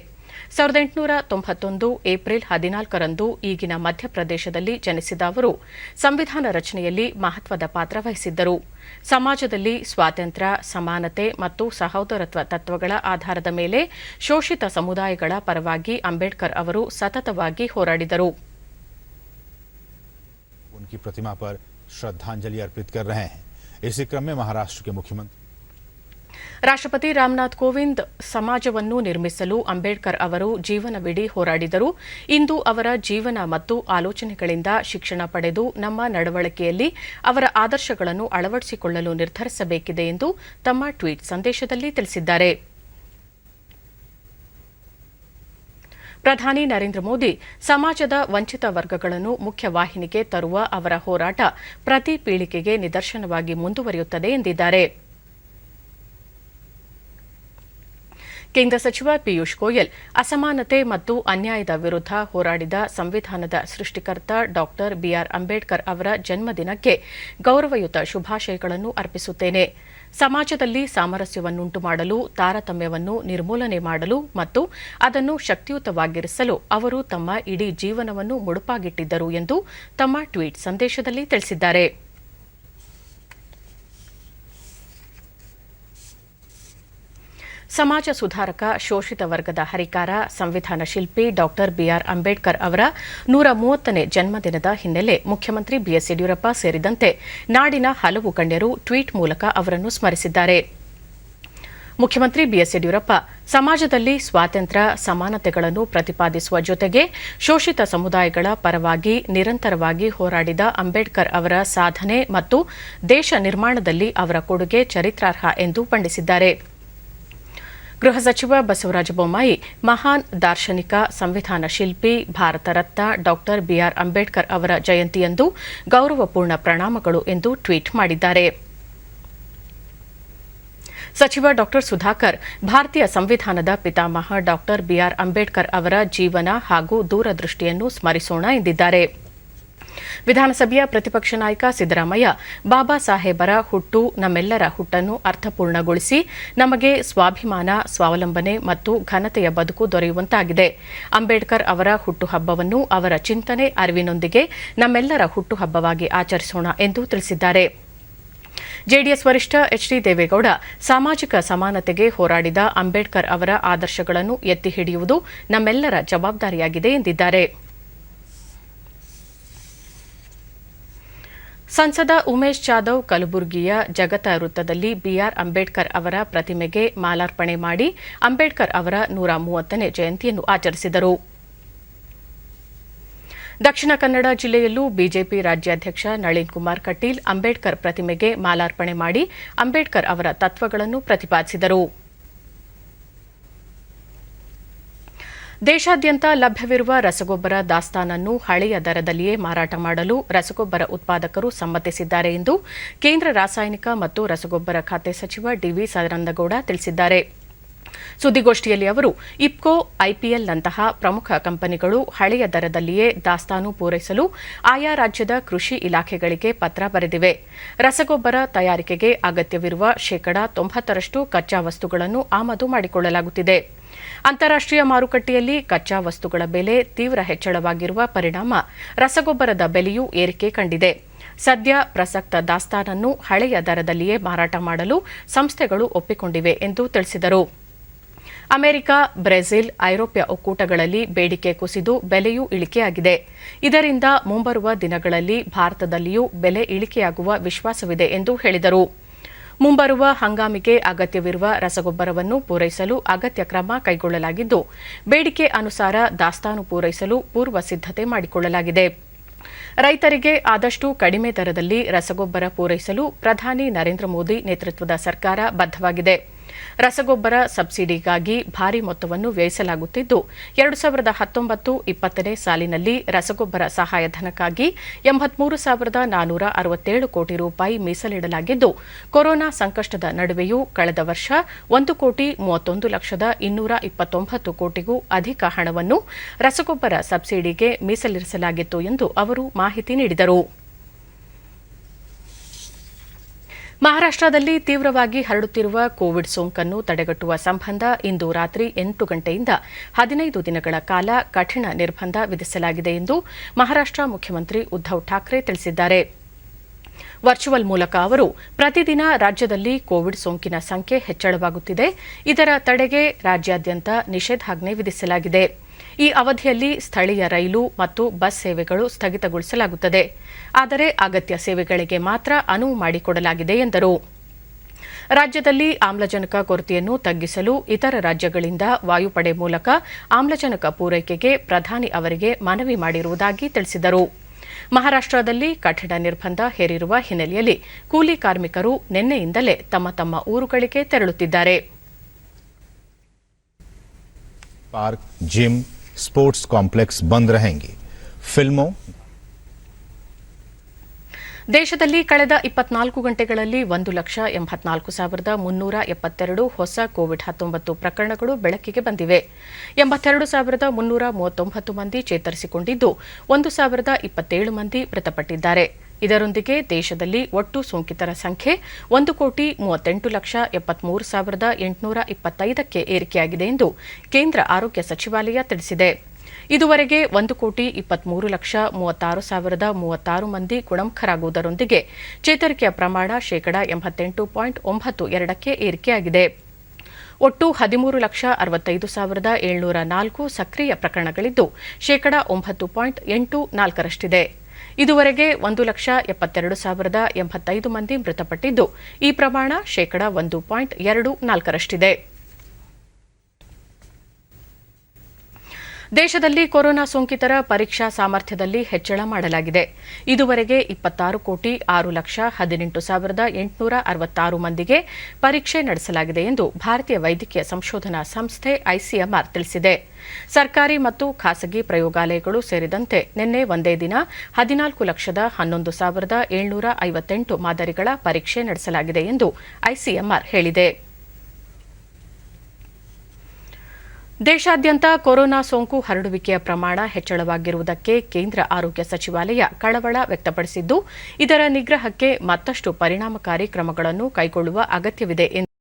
1891 ಏಪ್ರಿಲ್ 14ರಂದು ಈಗಿನ ಮಧ್ಯಪ್ರದೇಶದಲ್ಲಿ ಜನಿಸಿದ ಅವರು ಸಂವಿಧಾನ ರಚನೆಯಲ್ಲಿ ಮಹತ್ವದ ಪಾತ್ರ ವಹಿಸಿದ್ದರು. ಸಮಾಜದಲ್ಲಿ ಸ್ವಾತಂತ್ರ್ಯ, ಸಮಾನತೆ ಮತ್ತು ಸಹೋದರತ್ವ ತತ್ವಗಳ ಆಧಾರದ ಮೇಲೆ ಶೋಷಿತ ಸಮುದಾಯಗಳ ಪರವಾಗಿ ಅಂಬೇಡ್ಕರ್ ಅವರು ಸತತವಾಗಿ ಹೋರಾಡಿದರು. उनकी प्रतिमा पर श्रद्धांजलि अर्पित कर रहे हैं. इसी क्रम में महाराष्ट्र के मुख्यमंत्री ರಾಷ್ಟ್ರಪತಿ ರಾಮನಾಥ್ ಕೋವಿಂದ್ ಸಮಾಜವನ್ನು ನಿರ್ಮಿಸಲು ಅಂಬೇಡ್ಕರ್ ಅವರು ಜೀವನವಿಡೀ ಹೋರಾಡಿದರು. ಇಂದು ಅವರ ಜೀವನ ಮತ್ತು ಆಲೋಚನೆಗಳಿಂದ ಶಿಕ್ಷಣ ಪಡೆದು ನಮ್ಮ ನಡವಳಿಕೆಯಲ್ಲಿ ಅವರ ಆದರ್ಶಗಳನ್ನು ಅಳವಡಿಸಿಕೊಳ್ಳಲು ನಿರ್ಧರಿಸಬೇಕಿದೆ ಎಂದು ತಮ್ಮ ಟ್ವೀಟ್ ಸಂದೇಶದಲ್ಲಿ ತಿಳಿಸಿದ್ದಾರೆ. ಪ್ರಧಾನಿ ನರೇಂದ್ರ ಮೋದಿ ಸಮಾಜದ ವಂಚಿತ ವರ್ಗಗಳನ್ನು ಮುಖ್ಯವಾಹಿನಿಗೆ ತರುವ ಅವರ ಹೋರಾಟ ಪ್ರತಿ ಪೀಳಿಗೆಗೆ ನಿದರ್ಶನವಾಗಿ ಮುಂದುವರಿಯುತ್ತದೆ ಎಂದಿದ್ದಾರೆ. ಕೇಂದ್ರ ಸಚಿವ ಪಿಯೂಷ್ ಗೋಯಲ್ ಅಸಮಾನತೆ ಮತ್ತು ಅನ್ಯಾಯದ ವಿರುದ್ಧ ಹೋರಾಡಿದ ಸಂವಿಧಾನದ ಸೃಷ್ಟಿಕರ್ತ ಡಾ ಬಿಆರ್ ಅಂಬೇಡ್ಕರ್ ಅವರ ಜನ್ಮದಿನಕ್ಕೆ ಗೌರವಯುತ ಶುಭಾಶಯಗಳನ್ನು ಅರ್ಪಿಸುತ್ತೇನೆ. ಸಮಾಜದಲ್ಲಿ ಸಾಮರಸ್ಯವನ್ನುಂಟು ಮಾಡಲು, ತಾರತಮ್ಯವನ್ನು ನಿರ್ಮೂಲನೆ ಮಾಡಲು ಮತ್ತು ಅದನ್ನು ಶಕ್ತಿಯುತವಾಗಿರಿಸಲು ಅವರು ತಮ್ಮ ಇಡೀ ಜೀವನವನ್ನು ಮುಡುಪಾಗಿಟ್ಟಿದ್ದರು ಎಂದು ತಮ್ಮ ಟ್ವೀಟ್ ಸಂದೇಶದಲ್ಲಿ ತಿಳಿಸಿದ್ದಾರೆ. ಸಮಾಜ ಸುಧಾರಕ, ಶೋಷಿತ ವರ್ಗದ ಹರಿಕಾರ, ಸಂವಿಧಾನ ಶಿಲ್ಪಿ ಡಾ ಬಿಆರ್ ಅಂಬೇಡ್ಕರ್ ಅವರ 130ನೇ ಜನ್ಮದಿನದ ಹಿನ್ನೆಲೆ ಮುಖ್ಯಮಂತ್ರಿ ಬಿಎಸ್ ಯಡಿಯೂರಪ್ಪ ಸೇರಿದಂತೆ ನಾಡಿನ ಹಲವು ಗಣ್ಯರು ಟ್ವೀಟ್ ಮೂಲಕ ಅವರನ್ನು ಸ್ಮರಿಸಿದ್ದಾರೆ. ಮುಖ್ಯಮಂತ್ರಿ ಬಿಎಸ್ ಯಡಿಯೂರಪ್ಪ ಸಮಾಜದಲ್ಲಿ ಸ್ವಾತಂತ್ರ್ಯ, ಸಮಾನತೆಗಳನ್ನು ಪ್ರತಿಪಾದಿಸುವ ಜೊತೆಗೆ ಶೋಷಿತ ಸಮುದಾಯಗಳ ಪರವಾಗಿ ನಿರಂತರವಾಗಿ ಹೋರಾಡಿದ ಅಂಬೇಡ್ಕರ್ ಅವರ ಸಾಧನೆ ಮತ್ತು ದೇಶ ನಿರ್ಮಾಣದಲ್ಲಿ ಅವರ ಕೊಡುಗೆ ಚರಿತ್ರಾರ್ಹ ಎಂದು ಬಣ್ಣಿಸಿದ್ದಾರೆ. ಗೃಹ ಸಚಿವ ಬಸವರಾಜ ಬೊಮ್ಮಾಯಿ ಮಹಾನ್ ದಾರ್ಶನಿಕ, ಸಂವಿಧಾನ ಶಿಲ್ಪಿ, ಭಾರತ ರತ್ನ ಡಾ ಬಿಆರ್ ಅಂಬೇಡ್ಕರ್ ಅವರ ಜಯಂತಿಯಂದು ಗೌರವಪೂರ್ಣ ಪ್ರಣಾಮಗಳು ಎಂದು ಟ್ವೀಟ್ ಮಾಡಿದ್ದಾರೆ. ಸಚಿವ ಡಾ ಸುಧಾಕರ್ ಭಾರತೀಯ ಸಂವಿಧಾನದ ಪಿತಾಮಹ ಡಾ ಬಿಆರ್ ಅಂಬೇಡ್ಕರ್ ಅವರ ಜೀವನ ಹಾಗೂ ದೂರದೃಷ್ಟಿಯನ್ನು ಸ್ಮರಿಸೋಣ ಎಂದಿದ್ದಾರೆ. ವಿಧಾನಸಭೆಯ ಪ್ರತಿಪಕ್ಷ ನಾಯಕ ಸಿದ್ದರಾಮಯ್ಯ ಬಾಬಾ ಸಾಹೇಬರ ಹುಟ್ಟು ನಮ್ಮೆಲ್ಲರ ಹುಟ್ಟನ್ನು ಅರ್ಥಪೂರ್ಣಗೊಳಿಸಿ ನಮಗೆ ಸ್ವಾಭಿಮಾನ, ಸ್ವಾವಲಂಬನೆ ಮತ್ತು ಘನತೆಯ ಬದುಕು ದೊರೆಯುವಂತಾಗಿದೆ. ಅಂಬೇಡ್ಕರ್ ಅವರ ಹುಟ್ಟುಹಬ್ಬವನ್ನು ಅವರ ಚಿಂತನೆ, ಅರಿವಿನೊಂದಿಗೆ ನಮ್ಮೆಲ್ಲರ ಹುಟ್ಟುಹಬ್ಬವಾಗಿ ಆಚರಿಸೋಣ ಎಂದು ತಿಳಿಸಿದ್ದಾರೆ. ಜೆಡಿಎಸ್ ವರಿಷ್ಠ ಎಚ್ಡಿ ದೇವೇಗೌಡ ಸಾಮಾಜಿಕ ಸಮಾನತೆಗೆ ಹೋರಾಡಿದ ಅಂಬೇಡ್ಕರ್ ಅವರ ಆದರ್ಶಗಳನ್ನು ಎತ್ತಿ ಹಿಡಿಯುವುದು ನಮ್ಮೆಲ್ಲರ ಜವಾಬ್ದಾರಿಯಾಗಿದೆ ಎಂದಿದ್ದಾರೆ. ಸಂಸದ ಉಮೇಶ್ ಜಾಧವ್ ಕಲಬುರಗಿಯ ಜಗತ ವೃತ್ತದಲ್ಲಿ ಬಿಆರ್ ಅಂಬೇಡ್ಕರ್ ಅವರ ಪ್ರತಿಮೆಗೆ ಮಾಲಾರ್ಪಣೆ ಮಾಡಿ ಅಂಬೇಡ್ಕರ್ ಅವರ 130ನೇ ಜಯಂತಿಯನ್ನು ಆಚರಿಸಿದರು. ದಕ್ಷಿಣ ಕನ್ನಡ ಜಿಲ್ಲೆಯಲ್ಲೂ ಬಿಜೆಪಿ ರಾಜ್ಯಾಧ್ಯಕ್ಷ ನಳಿನ್ ಕುಮಾರ್ ಕಟೀಲ್ ಅಂಬೇಡ್ಕರ್ ಪ್ರತಿಮೆಗೆ ಮಾಲಾರ್ಪಣೆ ಮಾಡಿ ಅಂಬೇಡ್ಕರ್ ಅವರ ತತ್ವಗಳನ್ನು ಪ್ರತಿಪಾದಿಸಿದರು. ದೇಶಾದ್ಯಂತ ಲಭ್ಯವಿರುವ ರಸಗೊಬ್ಬರ ದಾಸ್ತಾನನ್ನು ಹಳೆಯ ದರದಲ್ಲಿಯೇ ಮಾರಾಟ ಮಾಡಲು ರಸಗೊಬ್ಬರ ಉತ್ಪಾದಕರು ಸಮ್ಮತಿಸಿದ್ದಾರೆ ಎಂದು ಕೇಂದ್ರ ರಾಸಾಯನಿಕ ಮತ್ತು ರಸಗೊಬ್ಬರ ಖಾತೆ ಸಚಿವ ಡಿವಿ ಸದಾನಂದಗೌಡ ತಿಳಿಸಿದ್ದಾರೆ. ಸುದ್ದಿಗೋಷ್ಠಿಯಲ್ಲಿ ಅವರು ಇಫ್ಕೋ, ಐಪಿಎಲ್ನಂತಹ ಪ್ರಮುಖ ಕಂಪನಿಗಳು ಹಳೆಯ ದರದಲ್ಲಿಯೇ ದಾಸ್ತಾನು ಪೂರೈಸಲು ಆಯಾ ರಾಜ್ಯದ ಕೃಷಿ ಇಲಾಖೆಗಳಿಗೆ ಪತ್ರ ಬರೆದಿವೆ. ರಸಗೊಬ್ಬರ ತಯಾರಿಕೆಗೆ ಅಗತ್ಯವಿರುವ ಶೇಕಡಾ 90ರಷ್ಟು ಕಚ್ಚಾ ವಸ್ತುಗಳನ್ನು ಆಮದು ಮಾಡಿಕೊಳ್ಳಲಾಗುತ್ತಿದೆ. ಅಂತಾರಾಷ್ಟೀಯ ಮಾರುಕಟ್ಟೆಯಲ್ಲಿ ಕಚ್ಚಾ ವಸ್ತುಗಳ ಬೆಲೆ ತೀವ್ರ ಹೆಚ್ಚಳವಾಗಿರುವ ಪರಿಣಾಮ ರಸಗೊಬ್ಬರದ ಬೆಲೆಯೂ ಏರಿಕೆ ಕಂಡಿದೆ. ಸದ್ಯ ಪ್ರಸಕ್ತ ದಾಸ್ತಾನನ್ನು ಹಳೆಯ ದರದಲ್ಲಿಯೇ ಮಾರಾಟ ಮಾಡಲು ಸಂಸ್ಥೆಗಳು ಒಪ್ಪಿಕೊಂಡಿವೆ ಎಂದು ತಿಳಿಸಿದರು. ಅಮೆರಿಕ, ಬ್ರೆಜಿಲ್, ಐರೋಪ್ಯ ಒಕ್ಕೂಟಗಳಲ್ಲಿ ಬೇಡಿಕೆ ಕುಸಿದು ಬೆಲೆಯೂ ಇಳಿಕೆಯಾಗಿದೆ. ಇದರಿಂದ ಮುಂಬರುವ ದಿನಗಳಲ್ಲಿ ಭಾರತದಲ್ಲಿಯೂ ಬೆಲೆ ಇಳಿಕೆಯಾಗುವ ವಿಶ್ವಾಸವಿದೆ ಎಂದು ಹೇಳಿದರು. ಮುಂಬರುವ ಹಂಗಾಮಿಗೆ ಅಗತ್ಯವಿರುವ ರಸಗೊಬ್ಬರವನ್ನು ಪೂರೈಸಲು ಅಗತ್ಯ ಕ್ರಮ ಕೈಗೊಳ್ಳಲಾಗಿದ್ದು, ಬೇಡಿಕೆ ಅನುಸಾರ ದಾಸ್ತಾನು ಪೂರೈಸಲು ಪೂರ್ವ ಸಿದ್ದತೆ ಮಾಡಿಕೊಳ್ಳಲಾಗಿದೆ. ರೈತರಿಗೆ ಆದಷ್ಟು ಕಡಿಮೆ ದರದಲ್ಲಿ ರಸಗೊಬ್ಬರ ಪೂರೈಸಲು ಪ್ರಧಾನಿ ನರೇಂದ್ರ ಮೋದಿ ನೇತೃತ್ವದ ಸರ್ಕಾರ ಬದ್ಧವಾಗಿದೆ. ರಸಗೊಬ್ಬರ ಸಬ್ಸಿಡಿಗಾಗಿ ಭಾರೀ ಮೊತ್ತವನ್ನು ವ್ಯಯಿಸಲಾಗುತ್ತಿದ್ದು 2019-20 ಸಾಲಿನಲ್ಲಿ ರಸಗೊಬ್ಬರ ಸಹಾಯಧನಕ್ಕಾಗಿ 83,467 ಕೋಟಿ ರೂಪಾಯಿ ಮೀಸಲಿಡಲಾಗಿದ್ದು, ಕೊರೋನಾ ಸಂಕಷ್ಟದ ನಡುವೆಯೂ ಕಳೆದ ವರ್ಷ 1,31,229 ಕೋಟಿಗೂ ಅಧಿಕ ಹಣವನ್ನು ರಸಗೊಬ್ಬರ ಸಬ್ಸಿಡಿಗೆ ಮೀಸಲಿರಿಸಲಾಗಿತ್ತು ಎಂದು ಅವರು ಮಾಹಿತಿ ನೀಡಿದರು. ಮಹಾರಾಷ್ಟದಲ್ಲಿ ತೀವ್ರವಾಗಿ ಹರಡುತ್ತಿರುವ ಕೋವಿಡ್ ಸೋಂಕನ್ನು ತಡೆಗಟ್ಟುವ ಸಂಬಂಧ ಇಂದು ರಾತ್ರಿ 8 ಗಂಟೆಯಿಂದ 15 ದಿನಗಳ ಕಾಲ ಕಠಿಣ ನಿರ್ಬಂಧ ವಿಧಿಸಲಾಗಿದೆ ಎಂದು ಮಹಾರಾಷ್ಟ ಮುಖ್ಯಮಂತ್ರಿ ಉದ್ದವ್ ಠಾಕ್ರೆ ತಿಳಿಸಿದ್ದಾರೆ. ವರ್ಚುವಲ್ ಮೂಲಕ ಅವರು ಪ್ರತಿದಿನ ರಾಜ್ಯದಲ್ಲಿ ಕೋವಿಡ್ ಸೋಂಕಿನ ಸಂಖ್ಯೆ ಹೆಚ್ಚಳವಾಗುತ್ತಿದೆ. ಇದರ ತಡೆಗೆ ರಾಜ್ಯಾದ್ಯಂತ ನಿಷೇಧಾಜ್ಞೆ ವಿಧಿಸಲಾಗಿದೆ. ಈ ಅವಧಿಯಲ್ಲಿ ಸ್ಥಳೀಯ ರೈಲು ಮತ್ತು ಬಸ್ ಸೇವೆಗಳು ಸ್ಥಗಿತಗೊಳಿಸಲಾಗುತ್ತದೆ. ಆದರೆ ಅಗತ್ಯ ಸೇವೆಗಳಿಗೆ ಮಾತ್ರ ಅನುವು ಮಾಡಿಕೊಡಲಾಗಿದೆ ಎಂದರು. ರಾಜ್ಯದಲ್ಲಿ ಆಮ್ಲಜನಕ ಕೊರತೆಯನ್ನು ತಗ್ಗಿಸಲು ಇತರ ರಾಜ್ಯಗಳಿಂದ ವಾಯುಪಡೆ ಮೂಲಕ ಆಮ್ಲಜನಕ ಪೂರೈಕೆಗೆ ಪ್ರಧಾನಿ ಅವರಿಗೆ ಮನವಿ ಮಾಡಿರುವುದಾಗಿ ತಿಳಿಸಿದರು. ಮಹಾರಾಷ್ಟದಲ್ಲಿ ಕಠಿಣ ನಿರ್ಬಂಧ ಹೇರಿರುವ ಹಿನ್ನೆಲೆಯಲ್ಲಿ ಕೂಲಿ ಕಾರ್ಮಿಕರು ನಿನ್ನೆಯಿಂದಲೇ ತಮ್ಮ ತಮ್ಮ ಊರುಗಳಿಗೆ ತೆರಳುತ್ತಿದ್ದಾರೆ. पार्क, जिम, स्पोर्ट्स कॉम्प्लेक्स बंद रहेंगे. फिल्मों ದೇಶದಲ್ಲಿ ಕಳೆದ 24 ಗಂಟೆಗಳಲ್ಲಿ 1,84,372 ಹೊಸ ಕೋವಿಡ್-19 ಪ್ರಕರಣಗಳು ಬೆಳಕಿಗೆ ಬಂದಿವೆ. 82,339 ಮಂದಿ ಚೇತರಿಸಿಕೊಂಡಿದ್ದು 1,027 ಮಂದಿ ಮೃತಪಟ್ಟಿದ್ದಾರೆ. ಇದರೊಂದಿಗೆ ದೇಶದಲ್ಲಿ ಒಟ್ಟು ಸೋಂಕಿತರ ಸಂಖ್ಯೆ 1,73,73,825ಕ್ಕೆ ಏರಿಕೆಯಾಗಿದೆ ಎಂದು ಕೇಂದ್ರ ಆರೋಗ್ಯ ಸಚಿವಾಲಯ ತಿಳಿಸಿದೆ. ಇದುವರೆಗೆ 1,23,36,036 ಮಂದಿ ಗುಣಮುಖರಾಗುವುದರೊಂದಿಗೆ ಚೇತರಿಕೆಯ ಪ್ರಮಾಣ ಶೇಕಡಾ 88.92ಕ್ಕೆ ಏರಿಕೆಯಾಗಿದೆ. ಒಟ್ಟು 13,65,704 ಸಕ್ರಿಯ ಪ್ರಕರಣಗಳಿದ್ದು ಶೇಕಡಾ 9.84ರಷ್ಟಿದೆ. ಇದುವರೆಗೆ 1,72,085 ಮಂದಿ ಮೃತಪಟ್ಟಿದ್ದು ಈ ಪ್ರಮಾಣ ಶೇಕಡಾ 1.24ರಷ್ಟಿದೆ. ದೇಶದಲ್ಲಿ ಕೊರೋನಾ ಸೋಂಕಿತರ ಪರೀಕ್ಷಾ ಸಾಮರ್ಥ್ಯದಲ್ಲಿ ಹೆಚ್ಚಳ ಮಾಡಲಾಗಿದೆ. ಇದುವರೆಗೆ 26,6,18,866 ಮಂದಿಗೆ ಪರೀಕ್ಷೆ ನಡೆಸಲಾಗಿದೆ ಎಂದು ಭಾರತೀಯ ವೈದ್ಯಕೀಯ ಸಂಶೋಧನಾ ಸಂಸ್ಥೆ ಐಸಿಎಂಆರ್ ತಿಳಿಸಿದೆ. ಸರ್ಕಾರಿ ಮತ್ತು ಖಾಸಗಿ ಪ್ರಯೋಗಾಲಯಗಳು ಸೇರಿದಂತೆ ನಿನ್ನೆ ಒಂದೇ ದಿನ 14,11,758 ಮಾದರಿಗಳ ಪರೀಕ್ಷೆ ನಡೆಸಲಾಗಿದೆ ಎಂದು ಐಸಿಎಂಆರ್ ಹೇಳಿದೆ. ದೇಶಾದ್ಯಂತ ಕೊರೋನಾ ಸೋಂಕು ಹರಡುವಿಕೆಯ ಪ್ರಮಾಣ ಹೆಚ್ಚಳವಾಗಿರುವುದಕ್ಕೆ ಕೇಂದ್ರ ಆರೋಗ್ಯ ಸಚಿವಾಲಯ ಕಳವಳ ವ್ಯಕ್ತಪಡಿಸಿದ್ದು, ಇದರ ನಿಗ್ರಹಕ್ಕೆ ಮತ್ತಷ್ಟು ಪರಿಣಾಮಕಾರಿ ಕ್ರಮಗಳನ್ನು ಕೈಗೊಳ್ಳುವ ಅಗತ್ಯವಿದೆ ಎಂದು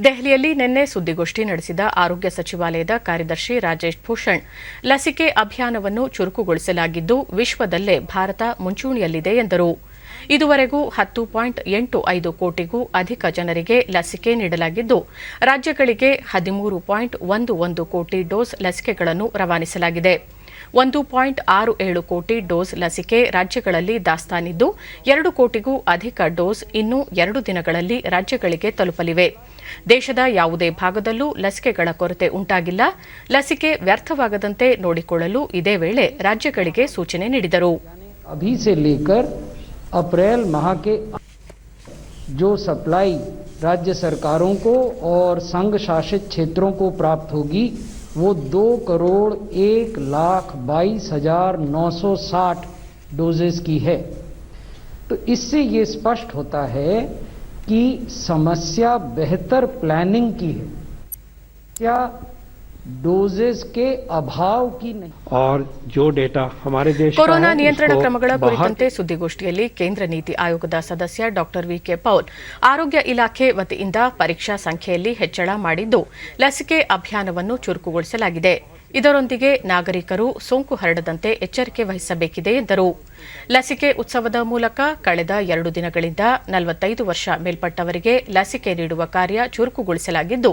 ದೆಹಲಿಯಲ್ಲಿ ನಿನ್ನೆ ಸುದ್ದಿಗೋಷ್ಠಿ ನಡೆಸಿದ ಆರೋಗ್ಯ ಸಚಿವಾಲಯದ ಕಾರ್ಯದರ್ಶಿ ರಾಜೇಶ್ ಭೂಷಣ್, ಲಸಿಕೆ ಅಭಿಯಾನವನ್ನು ಚುರುಕುಗೊಳಿಸಲಾಗಿದ್ದು ವಿಶ್ವದಲ್ಲೇ ಭಾರತ ಮುಂಚೂಣಿಯಲ್ಲಿದೆ ಎಂದರು. ಇದುವರೆಗೂ 10.85 ಕೋಟಿಗೂ ಅಧಿಕ ಜನರಿಗೆ ಲಸಿಕೆ ನೀಡಲಾಗಿದ್ದು ರಾಜ್ಯಗಳಿಗೆ 13.11 ಕೋಟಿ ಡೋಸ್ ಲಸಿಕೆಗಳನ್ನು ರವಾನಿಸಲಾಗಿದೆ. 1.67 ಕೋಟಿ ಡೋಸ್ ಲಸಿಕೆ ರಾಜ್ಯಗಳಲ್ಲಿ ದಾಸ್ತಾನಿದ್ದು 2 ಕೋಟಿಗೂ ಅಧಿಕ ಡೋಸ್ ಇನ್ನು 2 ದಿನಗಳಲ್ಲಿ ರಾಜ್ಯಗಳಿಗೆ ತಲುಪಲಿವೆ. ದೇಶದ ಯಾವುದೇ ಭಾಗದಲ್ಲೂ ಲಸಿಕೆಗಳ ಕೊರತೆ ಉಂಟಾಗಿಲ್ಲ. ಲಸಿಕೆ ವ್ಯರ್ಥವಾಗದಂತೆ ನೋಡಿಕೊಳ್ಳಲು ಇದೇ ವೇಳೆ ರಾಜ್ಯಗಳಿಗೆ ಸೂಚನೆ ನೀಡಿದರು. अभी से लेकर अप्रैल माह के जो सप्लाई राज्य सरकारों को और संघ शासित क्षेत्रों को प्राप्त होगी वो 2,01,22,960 डोजेस की है. तो इससे ये स्पष्ट होता है कि समस्या बेहतर प्लानिंग की है, क्या डोजेस के अभाव की नहीं. और जो डेटा हमारे देश ಕೊರೋನಾ ನಿಯಂತ್ರಣ ಕ್ರಮಗಳ ಕುರಿತಂತೆ ಸುದ್ದಿಗೋಷ್ಠಿಯಲ್ಲಿ ಕೇಂದ್ರ ನೀತಿ ಆಯೋಗದ ಸದಸ್ಯ ಡಾ ವಿಕೆ ಪೌಲ್ ಆರೋಗ್ಯ ಇಲಾಖೆ ವತಿಯಿಂದ ಪರೀಕ್ಷಾ ಸಂಖ್ಯೆಯಲ್ಲಿ ಹೆಚ್ಚಳ ಮಾಡಿದ್ದು ಲಸಿಕೆ ಅಭಿಯಾನವನ್ನು ಚುರುಕುಗೊಳಿಸಲಾಗಿದೆ. ಇದರೊಂದಿಗೆ ನಾಗರಿಕರು ಸೋಂಕು ಹರಡದಂತೆ ಎಚ್ಚರಿಕೆ ವಹಿಸಬೇಕಿದೆ ಎಂದರು. ಲಸಿಕೆ ಉತ್ಸವದ ಮೂಲಕ ಕಳೆದ 2 ದಿನಗಳಿಂದ 45 ವರ್ಷ ಮೇಲ್ಪಟ್ಟವರಿಗೆ ಲಸಿಕೆ ನೀಡುವ ಕಾರ್ಯ ಚುರುಕುಗೊಳಿಸಲಾಗಿದ್ದು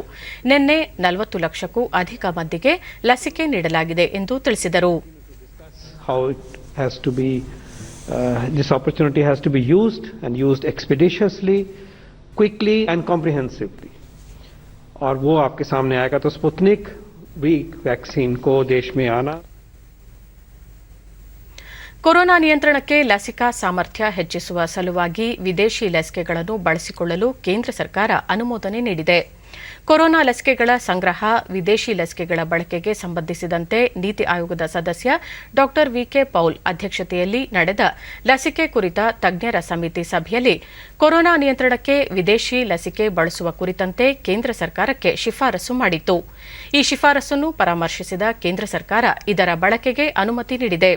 ನಿನ್ನೆ 40 ಲಕ್ಷಕ್ಕೂ ಅಧಿಕ ಮಂದಿಗೆ ಲಸಿಕೆ ನೀಡಲಾಗಿದೆ ಎಂದು ತಿಳಿಸಿದರು. how it has to be this opportunity has to be used and used expeditiously, quickly and comprehensively. और वो आपके सामने आएगा. तो स्पुतनिक भी वैक्सीन को देश में आना. ಕೊರೋನಾ ನಿಯಂತ್ರಣಕ್ಕೆ ಲಸಿಕಾ ಸಾಮರ್ಥ್ಯ ಹೆಚ್ಚಿಸುವ ಸಲುವಾಗಿ ವಿದೇಶಿ ಲಸಿಕೆಗಳನ್ನು ಬಳಸಿಕೊಳ್ಳಲು ಕೇಂದ್ರ ಸರ್ಕಾರ ಅನುಮೋದನೆ ನೀಡಿದೆ. ಕೊರೋನಾ ಲಸಿಕೆಗಳ ಸಂಗ್ರಹ, ವಿದೇಶಿ ಲಸಿಕೆಗಳ ಬಳಕೆಗೆ ಸಂಬಂಧಿಸಿದಂತೆ ನೀತಿ ಆಯೋಗದ ಸದಸ್ಯ ಡಾ ವಿಕೆ ಪೌಲ್ ಅಧ್ಯಕ್ಷತೆಯಲ್ಲಿ ನಡೆದ ಲಸಿಕೆ ಕುರಿತ ತಜ್ಞರ ಸಮಿತಿ ಸಭೆಯಲ್ಲಿ ಕೊರೋನಾ ನಿಯಂತ್ರಣಕ್ಕೆ ವಿದೇಶಿ ಲಸಿಕೆ ಬಳಸುವ ಕುರಿತಂತೆ ಕೇಂದ್ರ ಸರ್ಕಾರಕ್ಕೆ ಶಿಫಾರಸು ಮಾಡಿತ್ತು. ಈ ಶಿಫಾರಸನ್ನು ಪರಾಮರ್ಶಿಸಿದ ಕೇಂದ್ರ ಸರ್ಕಾರ ಇದರ ಬಳಕೆಗೆ ಅನುಮತಿ ನೀಡಿದೆ.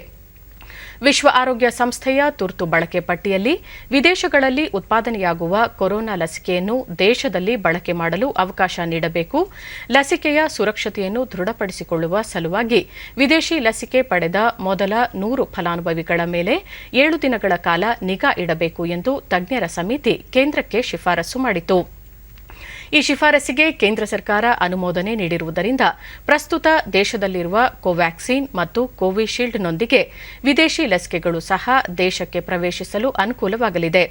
ವಿಶ್ವ ಆರೋಗ್ಯ ಸಂಸ್ಥೆಯ ತುರ್ತು ಬಳಕೆ ಪಟ್ಟಿಯಲ್ಲಿ ವಿದೇಶಗಳಲ್ಲಿ ಉತ್ಪಾದನೆಯಾಗುವ ಕೊರೋನಾ ಲಸಿಕೆಯನ್ನು ದೇಶದಲ್ಲಿ ಬಳಕೆ ಮಾಡಲು ಅವಕಾಶ ನೀಡಬೇಕು. ಲಸಿಕೆಯ ಸುರಕ್ಷತೆಯನ್ನು ದೃಢಪಡಿಸಿಕೊಳ್ಳುವ ಸಲುವಾಗಿ ವಿದೇಶಿ ಲಸಿಕೆ ಪಡೆದ ಮೊದಲ 100 ಫಲಾನುಭವಿಗಳ ಮೇಲೆ 7 ದಿನಗಳ ಕಾಲ ನಿಗಾ ಇಡಬೇಕು ಎಂದು ತಜ್ಞರ ಸಮಿತಿ ಕೇಂದ್ರಕ್ಕೆ ಶಿಫಾರಸು ಮಾಡಿತು. ಈ ಶಿಫಾರಸಿಗೆ ಕೇಂದ್ರ ಸರ್ಕಾರ ಅನುಮೋದನೆ ನೀಡಿರುವುದರಿಂದ ಪ್ರಸ್ತುತ ದೇಶದಲ್ಲಿರುವ ಕೋವ್ಯಾಕ್ಸಿನ್ ಮತ್ತು ಕೋವಿಶೀಲ್ಡ್ನೊಂದಿಗೆ ವಿದೇಶಿ ಲಸಿಕೆಗಳು ಸಹ ದೇಶಕ್ಕೆ ಪ್ರವೇಶಿಸಲು ಅನುಕೂಲವಾಗಲಿದೆ.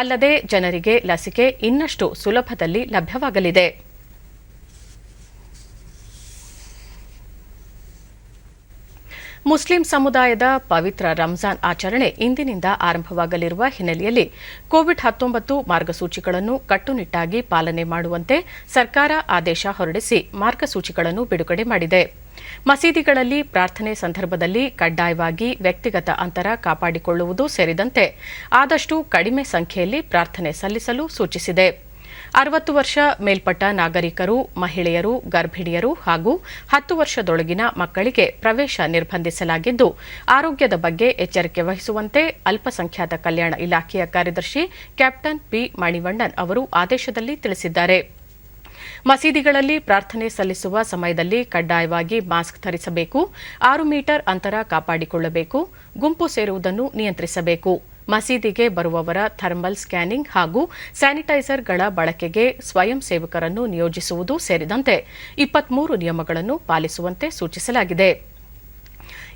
ಅಲ್ಲದೆ ಜನರಿಗೆ ಲಸಿಕೆ ಇನ್ನಷ್ಟು ಸುಲಭದಲ್ಲಿ ಲಭ್ಯವಾಗಲಿದೆ. ಮುಸ್ಲಿಂ ಸಮುದಾಯದ ಪವಿತ್ರ ರಂಜಾನ್ ಆಚರಣೆ ಇಂದಿನಿಂದ ಆರಂಭವಾಗಲಿರುವ ಹಿನ್ನೆಲೆಯಲ್ಲಿ ಕೋವಿಡ್-19 ಮಾರ್ಗಸೂಚಿಗಳನ್ನು ಕಟ್ಟುನಿಟ್ಟಾಗಿ ಪಾಲನೆ ಮಾಡುವಂತೆ ಸರ್ಕಾರ ಆದೇಶ ಹೊರಡಿಸಿ ಮಾರ್ಗಸೂಚಿಗಳನ್ನು ಬಿಡುಗಡೆ ಮಾಡಿದೆ. ಮಸೀದಿಗಳಲ್ಲಿ ಪ್ರಾರ್ಥನೆ ಸಂದರ್ಭದಲ್ಲಿ ಕಡ್ಡಾಯವಾಗಿ ವ್ಯಕ್ತಿಗತ ಅಂತರ ಕಾಪಾಡಿಕೊಳ್ಳುವುದು ಸೇರಿದಂತೆ ಆದಷ್ಟು ಕಡಿಮೆ ಸಂಖ್ಯೆಯಲ್ಲಿ ಪ್ರಾರ್ಥನೆ ಸಲ್ಲಿಸಲು ಸೂಚಿಸಿದೆ. 60 ವರ್ಷ ಮೇಲ್ಪಟ್ಟ ನಾಗರಿಕರು, ಮಹಿಳೆಯರು, ಗರ್ಭಿಣಿಯರು ಹಾಗೂ 10 ವರ್ಷದೊಳಗಿನ ಮಕ್ಕಳಿಗೆ ಪ್ರವೇಶ ನಿರ್ಬಂಧಿಸಲಾಗಿದ್ದು ಆರೋಗ್ಯದ ಬಗ್ಗೆ ಎಚ್ಚರಿಕೆ ವಹಿಸುವಂತೆ ಅಲ್ಪಸಂಖ್ಯಾತ ಕಲ್ಯಾಣ ಇಲಾಖೆಯ ಕಾರ್ಯದರ್ಶಿ ಕ್ಯಾಪ್ಟನ್ ಪಿ ಮಣಿವಣ್ಣನ್ ಅವರು ಆದೇಶದಲ್ಲಿ ತಿಳಿಸಿದ್ದಾರೆ. ಮಸೀದಿಗಳಲ್ಲಿ ಪ್ರಾರ್ಥನೆ ಸಲ್ಲಿಸುವ ಸಮಯದಲ್ಲಿ ಕಡ್ಡಾಯವಾಗಿ ಮಾಸ್ಕ್ ಧರಿಸಬೇಕು, 6 ಮೀಟರ್ ಅಂತರ ಕಾಪಾಡಿಕೊಳ್ಳಬೇಕು, ಗುಂಪು ಸೇರುವುದನ್ನು ನಿಯಂತ್ರಿಸಬೇಕು, ಮಸೀದಿಗೆ ಬರುವವರ ಥರ್ಮಲ್ ಸ್ಕ್ಯಾನಿಂಗ್ ಹಾಗೂ ಸ್ಯಾನಿಟೈಸರ್ಗಳ ಬಳಕೆಗೆ ಸ್ವಯಂ ಸೇವಕರನ್ನು ನಿಯೋಜಿಸುವುದು ಸೇರಿದಂತೆ 23 ನಿಯಮಗಳನ್ನು ಪಾಲಿಸುವಂತೆ ಸೂಚಿಸಲಾಗಿದೆ.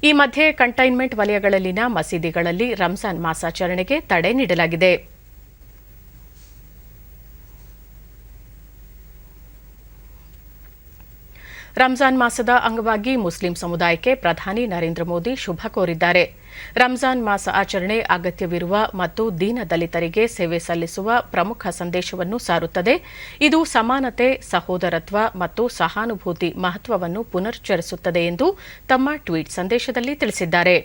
ಈ ಮಧ್ಯೆ ಕಂಟೈನ್ಮೆಂಟ್ ವಲಯಗಳಲ್ಲಿನ ಮಸೀದಿಗಳಲ್ಲಿ ರಂಜಾನ್ ಮಾಸಾಚರಣೆಗೆ ತಡೆ ನೀಡಲಾಗಿದೆ. ರಂಜಾನ್ ಮಾಸದ ಅಂಗವಾಗಿ ಮುಸ್ಲಿಂ ಸಮುದಾಯಕ್ಕೆ ಪ್ರಧಾನಿ ನರೇಂದ್ರ ಮೋದಿ ಶುಭ ಕೋರಿದ್ದಾರೆ. ರಂಜಾನ್ ಮಾಸ ಆಚರಣೆ ಅಗತ್ಯವಿರುವ ಮತ್ತು ದೀನ ದಲಿತರಿಗೆ ಸೇವೆ ಸಲ್ಲಿಸುವ ಪ್ರಮುಖ ಸಂದೇಶವನ್ನು ಸಾರುತ್ತದೆ. ಇದು ಸಮಾನತೆ, ಸಹೋದರತ್ವ ಮತ್ತು ಸಹಾನುಭೂತಿ ಮಹತ್ವವನ್ನು ಪುನರುಚ್ಚರಿಸುತ್ತದೆ ಎಂದು ತಮ್ಮ ಟ್ವೀಟ್ ಸಂದೇಶದಲ್ಲಿ ತಿಳಿಸಿದ್ದಾರೆ.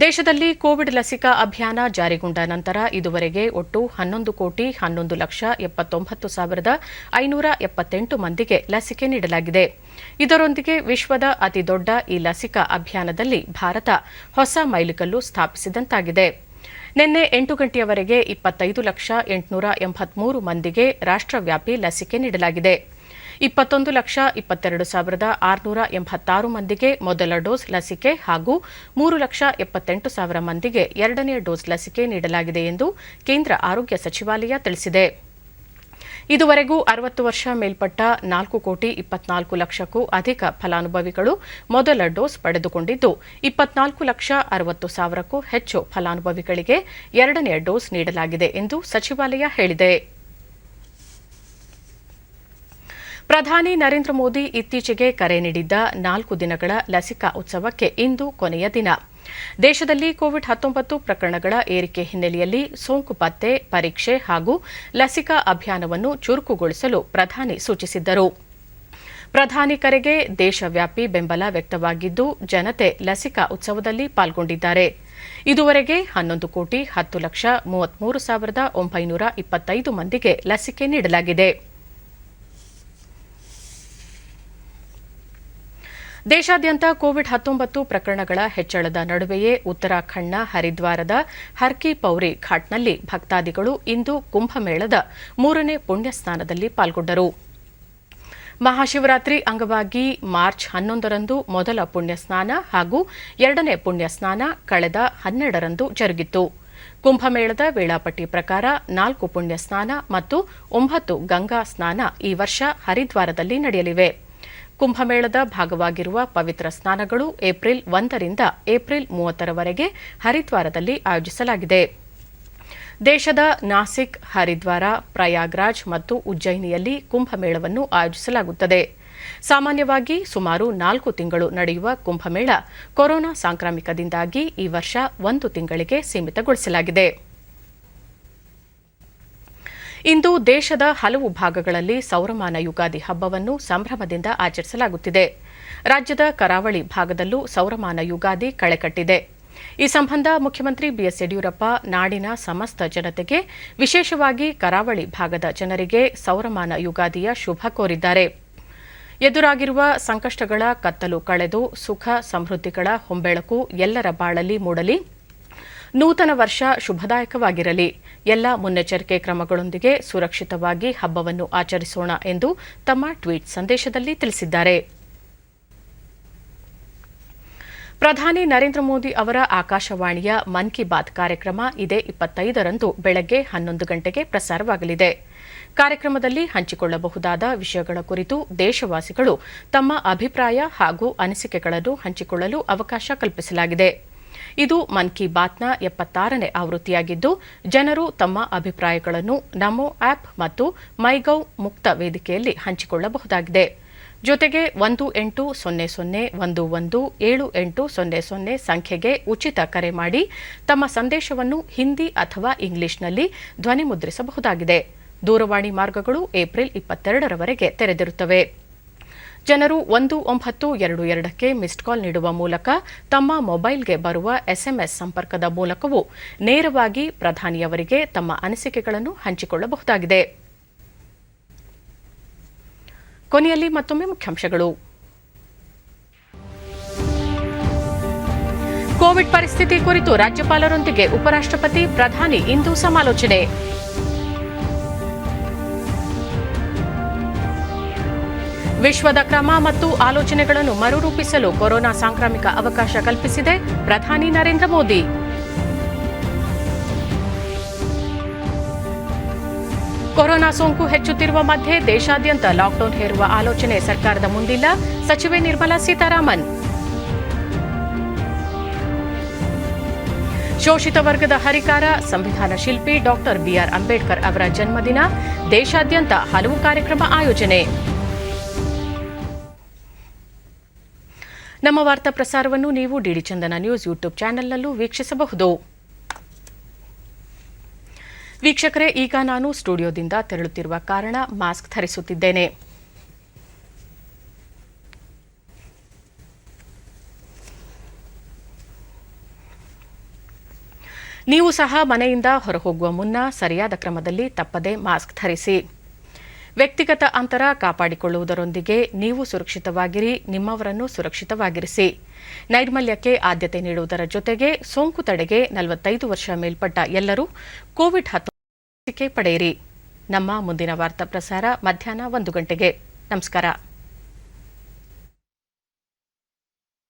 ದೇಶದಲ್ಲಿ ಕೋವಿಡ್ ಲಸಿಕಾ ಅಭಿಯಾನ ಜಾರಿಗೊಂಡ ನಂತರ ಇದುವರೆಗೆ ಒಟ್ಟು 11,11,79,578 ಮಂದಿಗೆ ಲಸಿಕೆ ನೀಡಲಾಗಿದೆ. ಇದರೊಂದಿಗೆ ವಿಶ್ವದ ಅತಿದೊಡ್ಡ ಈ ಲಸಿಕಾ ಅಭಿಯಾನದಲ್ಲಿ ಭಾರತ ಹೊಸ ಮೈಲಿಗಲ್ಲು ಸ್ಥಾಪಿಸಿದಂತಾಗಿದೆ. ನಿನ್ನೆ 8 ಗಂಟೆಯವರೆಗೆ 25,883 ಮಂದಿಗೆ ರಾಷ್ಟ್ರವ್ಯಾಪಿ ಲಸಿಕೆ ನೀಡಲಾಗಿದೆ. 21,22,686 ಮಂದಿಗೆ ಮೊದಲ ಡೋಸ್ ಲಸಿಕೆ ಹಾಗೂ 3,78,000 ಮಂದಿಗೆ ಎರಡನೇ ಡೋಸ್ ಲಸಿಕೆ ನೀಡಲಾಗಿದೆ ಎಂದು ಕೇಂದ್ರ ಆರೋಗ್ಯ ಸಚಿವಾಲಯ ತಿಳಿಸಿದೆ. ಇದುವರೆಗೂ 60 ವರ್ಷ ಮೇಲ್ಪಟ್ಟ 4,24,00,000ಕ್ಕೂ ಅಧಿಕ ಫಲಾನುಭವಿಗಳು ಮೊದಲ ಡೋಸ್ ಪಡೆದುಕೊಂಡಿದ್ದು 24,60,000ಕ್ಕೂ ಹೆಚ್ಚು ಫಲಾನುಭವಿಗಳಿಗೆ ಎರಡನೇ ಡೋಸ್ ನೀಡಲಾಗಿದೆ ಎಂದು ಸಚಿವಾಲಯ ಹೇಳಿದೆ. ಪ್ರಧಾನಿ ನರೇಂದ್ರ ಮೋದಿ ಇತ್ತೀಚೆಗೆ ಕರೆ ನೀಡಿದ್ದ 4 ದಿನಗಳ ಲಸಿಕಾ ಉತ್ಸವಕ್ಕೆ ಇಂದು ಕೊನೆಯ ದಿನ. ದೇಶದಲ್ಲಿ ಕೋವಿಡ್-19 ಪ್ರಕರಣಗಳ ಏರಿಕೆ ಹಿನ್ನೆಲೆಯಲ್ಲಿ ಸೋಂಕು ಪತ್ತೆ, ಪರೀಕ್ಷೆ ಹಾಗೂ ಲಸಿಕಾ ಅಭಿಯಾನವನ್ನು ಚುರುಕುಗೊಳಿಸಲು ಪ್ರಧಾನಿ ಸೂಚಿಸಿದ್ದರು. ಪ್ರಧಾನಿ ಕರೆಗೆ ದೇಶವ್ಯಾಪಿ ಬೆಂಬಲ ವ್ಯಕ್ತವಾಗಿದ್ದು, ಜನತೆ ಲಸಿಕಾ ಉತ್ಸವದಲ್ಲಿ ಪಾಲ್ಗೊಂಡಿದ್ದಾರೆ. ಇದುವರೆಗೆ 11,10,33,925 ಮಂದಿಗೆ ಲಸಿಕೆ ನೀಡಲಾಗಿದೆ. ದೇಶಾದ್ಯಂತ ಕೋವಿಡ್-19 ಪ್ರಕರಣಗಳ ಹೆಚ್ಚಳದ ನಡುವೆಯೇ ಉತ್ತರಾಖಂಡ್ನ ಹರಿದ್ವಾರದ ಹರ್ ಕಿ ಪೌರಿ ಘಾಟ್ನಲ್ಲಿ ಭಕ್ತಾದಿಗಳು ಇಂದು ಕುಂಭಮೇಳದ 3ನೇ ಪುಣ್ಯ ಸ್ನಾನದಲ್ಲಿ ಪಾಲ್ಗೊಂಡರು. ಮಹಾಶಿವರಾತ್ರಿ ಅಂಗವಾಗಿ ಮಾರ್ಚ್ 11ರಂದು ಮೊದಲ ಪುಣ್ಯ ಸ್ನಾನ ಹಾಗೂ ಎರಡನೇ ಪುಣ್ಯ ಸ್ನಾನ ಕಳೆದ 12ರಂದು ಜರುಗಿತ್ತು. ಕುಂಭಮೇಳದ ವೇಳಾಪಟ್ಟಿ ಪ್ರಕಾರ 4 ಪುಣ್ಯ ಸ್ನಾನ ಮತ್ತು 9 ಗಂಗಾ ಸ್ನಾನ ಈ ವರ್ಷ ಹರಿದ್ವಾರದಲ್ಲಿ ನಡೆಯಲಿವೆ. ಕುಂಭಮೇಳದ ಭಾಗವಾಗಿರುವ ಪವಿತ್ರ ಸ್ನಾನಗಳು ಏಪ್ರಿಲ್ 1ರಿಂದ ಏಪ್ರಿಲ್ 30ರವರೆಗೆ ಹರಿದ್ವಾರದಲ್ಲಿ ಆಯೋಜಿಸಲಾಗಿದೆ. ದೇಶದ ನಾಸಿಕ್, ಹರಿದ್ವಾರ, ಪ್ರಯಾಗ್ರಾಜ್ ಮತ್ತು ಉಜ್ಜಯಿನಿಯಲ್ಲಿ ಕುಂಭಮೇಳವನ್ನು ಆಯೋಜಿಸಲಾಗುತ್ತದೆ. ಸಾಮಾನ್ಯವಾಗಿ ಸುಮಾರು 4 ತಿಂಗಳು ನಡೆಯುವ ಕುಂಭಮೇಳ ಕೊರೋನಾ ಸಾಂಕ್ರಾಮಿಕದಿಂದಾಗಿ ಈ ವರ್ಷ 1 ತಿಂಗಳಿಗೆ ಸೀಮಿತಗೊಳಿಸಲಾಗಿದೆ. ಇಂದು ದೇಶದ ಹಲವು ಭಾಗಗಳಲ್ಲಿ ಸೌರಮಾನ ಯುಗಾದಿ ಹಬ್ಬವನ್ನು ಸಂಭ್ರಮದಿಂದ ಆಚರಿಸಲಾಗುತ್ತಿದೆ. ರಾಜ್ಯದ ಕರಾವಳಿ ಭಾಗದಲ್ಲೂ ಸೌರಮಾನ ಯುಗಾದಿ ಕಳೆಕಟ್ಟಿದೆ. ಈ ಸಂಬಂಧ ಮುಖ್ಯಮಂತ್ರಿ ಬಿಎಸ್ ಯಡಿಯೂರಪ್ಪ ನಾಡಿನ ಸಮಸ್ತ ಜನತೆಗೆ, ವಿಶೇಷವಾಗಿ ಕರಾವಳಿ ಭಾಗದ ಜನರಿಗೆ ಸೌರಮಾನ ಯುಗಾದಿಯ ಶುಭ ಕೋರಿದ್ದಾರೆ. ಎದುರಾಗಿರುವ ಸಂಕಷ್ಟಗಳ ಕತ್ತಲು ಕಳೆದು ಸುಖ ಸಮೃದ್ಧಿಗಳ ಹೊಂಬೆಳಕು ಎಲ್ಲರ ಬಾಳಲ್ಲಿ ಮೂಡಲಿ. ನೂತನ ವರ್ಷ ಶುಭದಾಯಕವಾಗಿರಲಿ. ಎಲ್ಲ ಮುನ್ನೆಚ್ಚರಿಕೆ ಕ್ರಮಗಳೊಂದಿಗೆ ಸುರಕ್ಷಿತವಾಗಿ ಹಬ್ಬವನ್ನು ಆಚರಿಸೋಣ ಎಂದು ತಮ್ಮ ಟ್ವೀಟ್ ಸಂದೇಶದಲ್ಲಿ ತಿಳಿಸಿದ್ದಾರೆ. ಪ್ರಧಾನಿ ನರೇಂದ್ರ ಮೋದಿ ಅವರ ಆಕಾಶವಾಣಿಯ ಮನ್ ಕಿ ಬಾತ್ ಕಾರ್ಯಕ್ರಮ ಇದೇ 25ರಂದು ಬೆಳಗ್ಗೆ 11 ಗಂಟೆಗೆ ಪ್ರಸಾರವಾಗಲಿದೆ. ಕಾರ್ಯಕ್ರಮದಲ್ಲಿ ಹಂಚಿಕೊಳ್ಳಬಹುದಾದ ವಿಷಯಗಳ ಕುರಿತು ದೇಶವಾಸಿಗಳು ತಮ್ಮ ಅಭಿಪ್ರಾಯ ಹಾಗೂ ಅನಿಸಿಕೆಗಳನ್ನು ಹಂಚಿಕೊಳ್ಳಲು ಅವಕಾಶ ಕಲ್ಪಿಸಲಾಗಿದೆ. ಇದು ಮನ್ ಕಿ ಬಾತ್ನ 76ನೇ ಆವೃತ್ತಿಯಾಗಿದ್ದು, ಜನರು ತಮ್ಮ ಅಭಿಪ್ರಾಯಗಳನ್ನು ನಮೋ ಆಪ್ ಮತ್ತು ಮೈಗೌ ಮುಕ್ತ ವೇದಿಕೆಯಲ್ಲಿ ಹಂಚಿಕೊಳ್ಳಬಹುದಾಗಿದೆ. ಜೊತೆಗೆ 1800117800 ಸಂಖ್ಯೆಗೆ ಉಚಿತ ಕರೆ ಮಾಡಿ ತಮ್ಮ ಸಂದೇಶವನ್ನು ಹಿಂದಿ ಅಥವಾ ಇಂಗ್ಲಿಷ್ನಲ್ಲಿ ಧ್ವನಿಮುದ್ರಿಸಬಹುದಾಗಿದೆ. ದೂರವಾಣಿ ಮಾರ್ಗಗಳು ಏಪ್ರಿಲ್ 22ರವರೆಗೆ ತೆರೆದಿರುತ್ತವೆ. ಜನರು 1922ಕ್ಕೆ ಮಿಸ್ಡ್ ಕಾಲ್ ನೀಡುವ ಮೂಲಕ ತಮ್ಮ ಮೊಬೈಲ್ಗೆ ಬರುವ ಎಸ್ಎಂಎಸ್ ಸಂಪರ್ಕದ ಮೂಲಕವೂ ನೇರವಾಗಿ ಪ್ರಧಾನಿಯವರಿಗೆ ತಮ್ಮ ಅನಿಸಿಕೆಗಳನ್ನು ಹಂಚಿಕೊಳ್ಳಬಹುದಾಗಿದೆ. ಕೊನೆಯಲ್ಲಿ ಮತ್ತೊಮ್ಮೆ ಮುಖ್ಯಾಂಶಗಳು. ಕೋವಿಡ್ ಪರಿಸ್ಥಿತಿ ಕುರಿತು ರಾಜ್ಯಪಾಲರೊಂದಿಗೆ ಉಪರಾಷ್ಟ್ರಪತಿ, ಪ್ರಧಾನಿ ಇಂದು ಸಮಾಲೋಚನೆ. ವಿಶ್ವದ ಕ್ರಮ ಮತ್ತು ಆಲೋಚನೆಗಳನ್ನು ಮರುರೂಪಿಸಲು ಕೊರೋನಾ ಸಾಂಕ್ರಾಮಿಕ ಅವಕಾಶ ಕಲ್ಪಿಸಿದೆ ಪ್ರಧಾನಿ ನರೇಂದ್ರ ಮೋದಿ. ಕೊರೋನಾ ಸೋಂಕು ಹೆಚ್ಚುತ್ತಿರುವ ಮಧ್ಯೆ ದೇಶಾದ್ಯಂತ ಲಾಕ್ಡೌನ್ ಹೇರುವ ಆಲೋಚನೆ ಸರ್ಕಾರದ ಮುಂದಿಲ್ಲ, ಸಚಿವೆ ನಿರ್ಮಲಾ ಸೀತಾರಾಮನ್. ಶೋಷಿತ ವರ್ಗದ ಹರಿಕಾರ, ಸಂವಿಧಾನ ಶಿಲ್ಪಿ ಡಾಕ್ಟರ್ ಬಿಆರ್ ಅಂಬೇಡ್ಕರ್ ಅವರ ಜನ್ಮದಿನ, ದೇಶಾದ್ಯಂತ ಹಲವು ಕಾರ್ಯಕ್ರಮ ಆಯೋಜನೆ. ನಮ್ಮ ವಾರ್ತಾ ಪ್ರಸಾರವನ್ನು ನೀವು ಡಿಡಿ ಚಂದನ ನ್ಯೂಸ್ ಯೂಟ್ಯೂಬ್ ಚಾನೆಲ್ನಲ್ಲೂ ವೀಕ್ಷಿಸಬಹುದು. ವೀಕ್ಷಕರೇ, ಈಗ ನಾನು ಸ್ಟುಡಿಯೋದಿಂದ ತೆರಳುತ್ತಿರುವ ಕಾರಣ ಮಾಸ್ಕ್ ಧರಿಸುತ್ತಿದ್ದೇನೆ. ನೀವು ಸಹ ಮನೆಯಿಂದ ಹೊರಹೋಗುವ ಮುನ್ನ ಸರಿಯಾದ ಕ್ರಮದಲ್ಲಿ ತಪ್ಪದೆ ಮಾಸ್ಕ್ ಧರಿಸಿ. ವ್ಯಕ್ತಿಗತ ಅಂತರ ಕಾಪಾಡಿಕೊಳ್ಳುವುದರೊಂದಿಗೆ ನೀವು ಸುರಕ್ಷಿತವಾಗಿರಿ, ನಿಮ್ಮವರನ್ನು ಸುರಕ್ಷಿತವಾಗಿರಿಸಿ. ನೈರ್ಮಲ್ಯಕ್ಕೆ ಆದ್ಯತೆ ನೀಡುವುದರ ಜೊತೆಗೆ ಸೋಂಕು ತಡೆಗೆ 45 ವರ್ಷ ಮೇಲ್ಪಟ್ಟ ಎಲ್ಲರೂ ಕೋವಿಡ್-19 ಲಸಿಕೆ ಪಡೆಯಿರಿ. ನಮ್ಮ ಮುಂದಿನ ವಾರ್ತಾ ಪ್ರಸಾರ ಮಧ್ಯಾಹ್ನ 1 ಗಂಟೆಗೆ. ನಮಸ್ಕಾರ.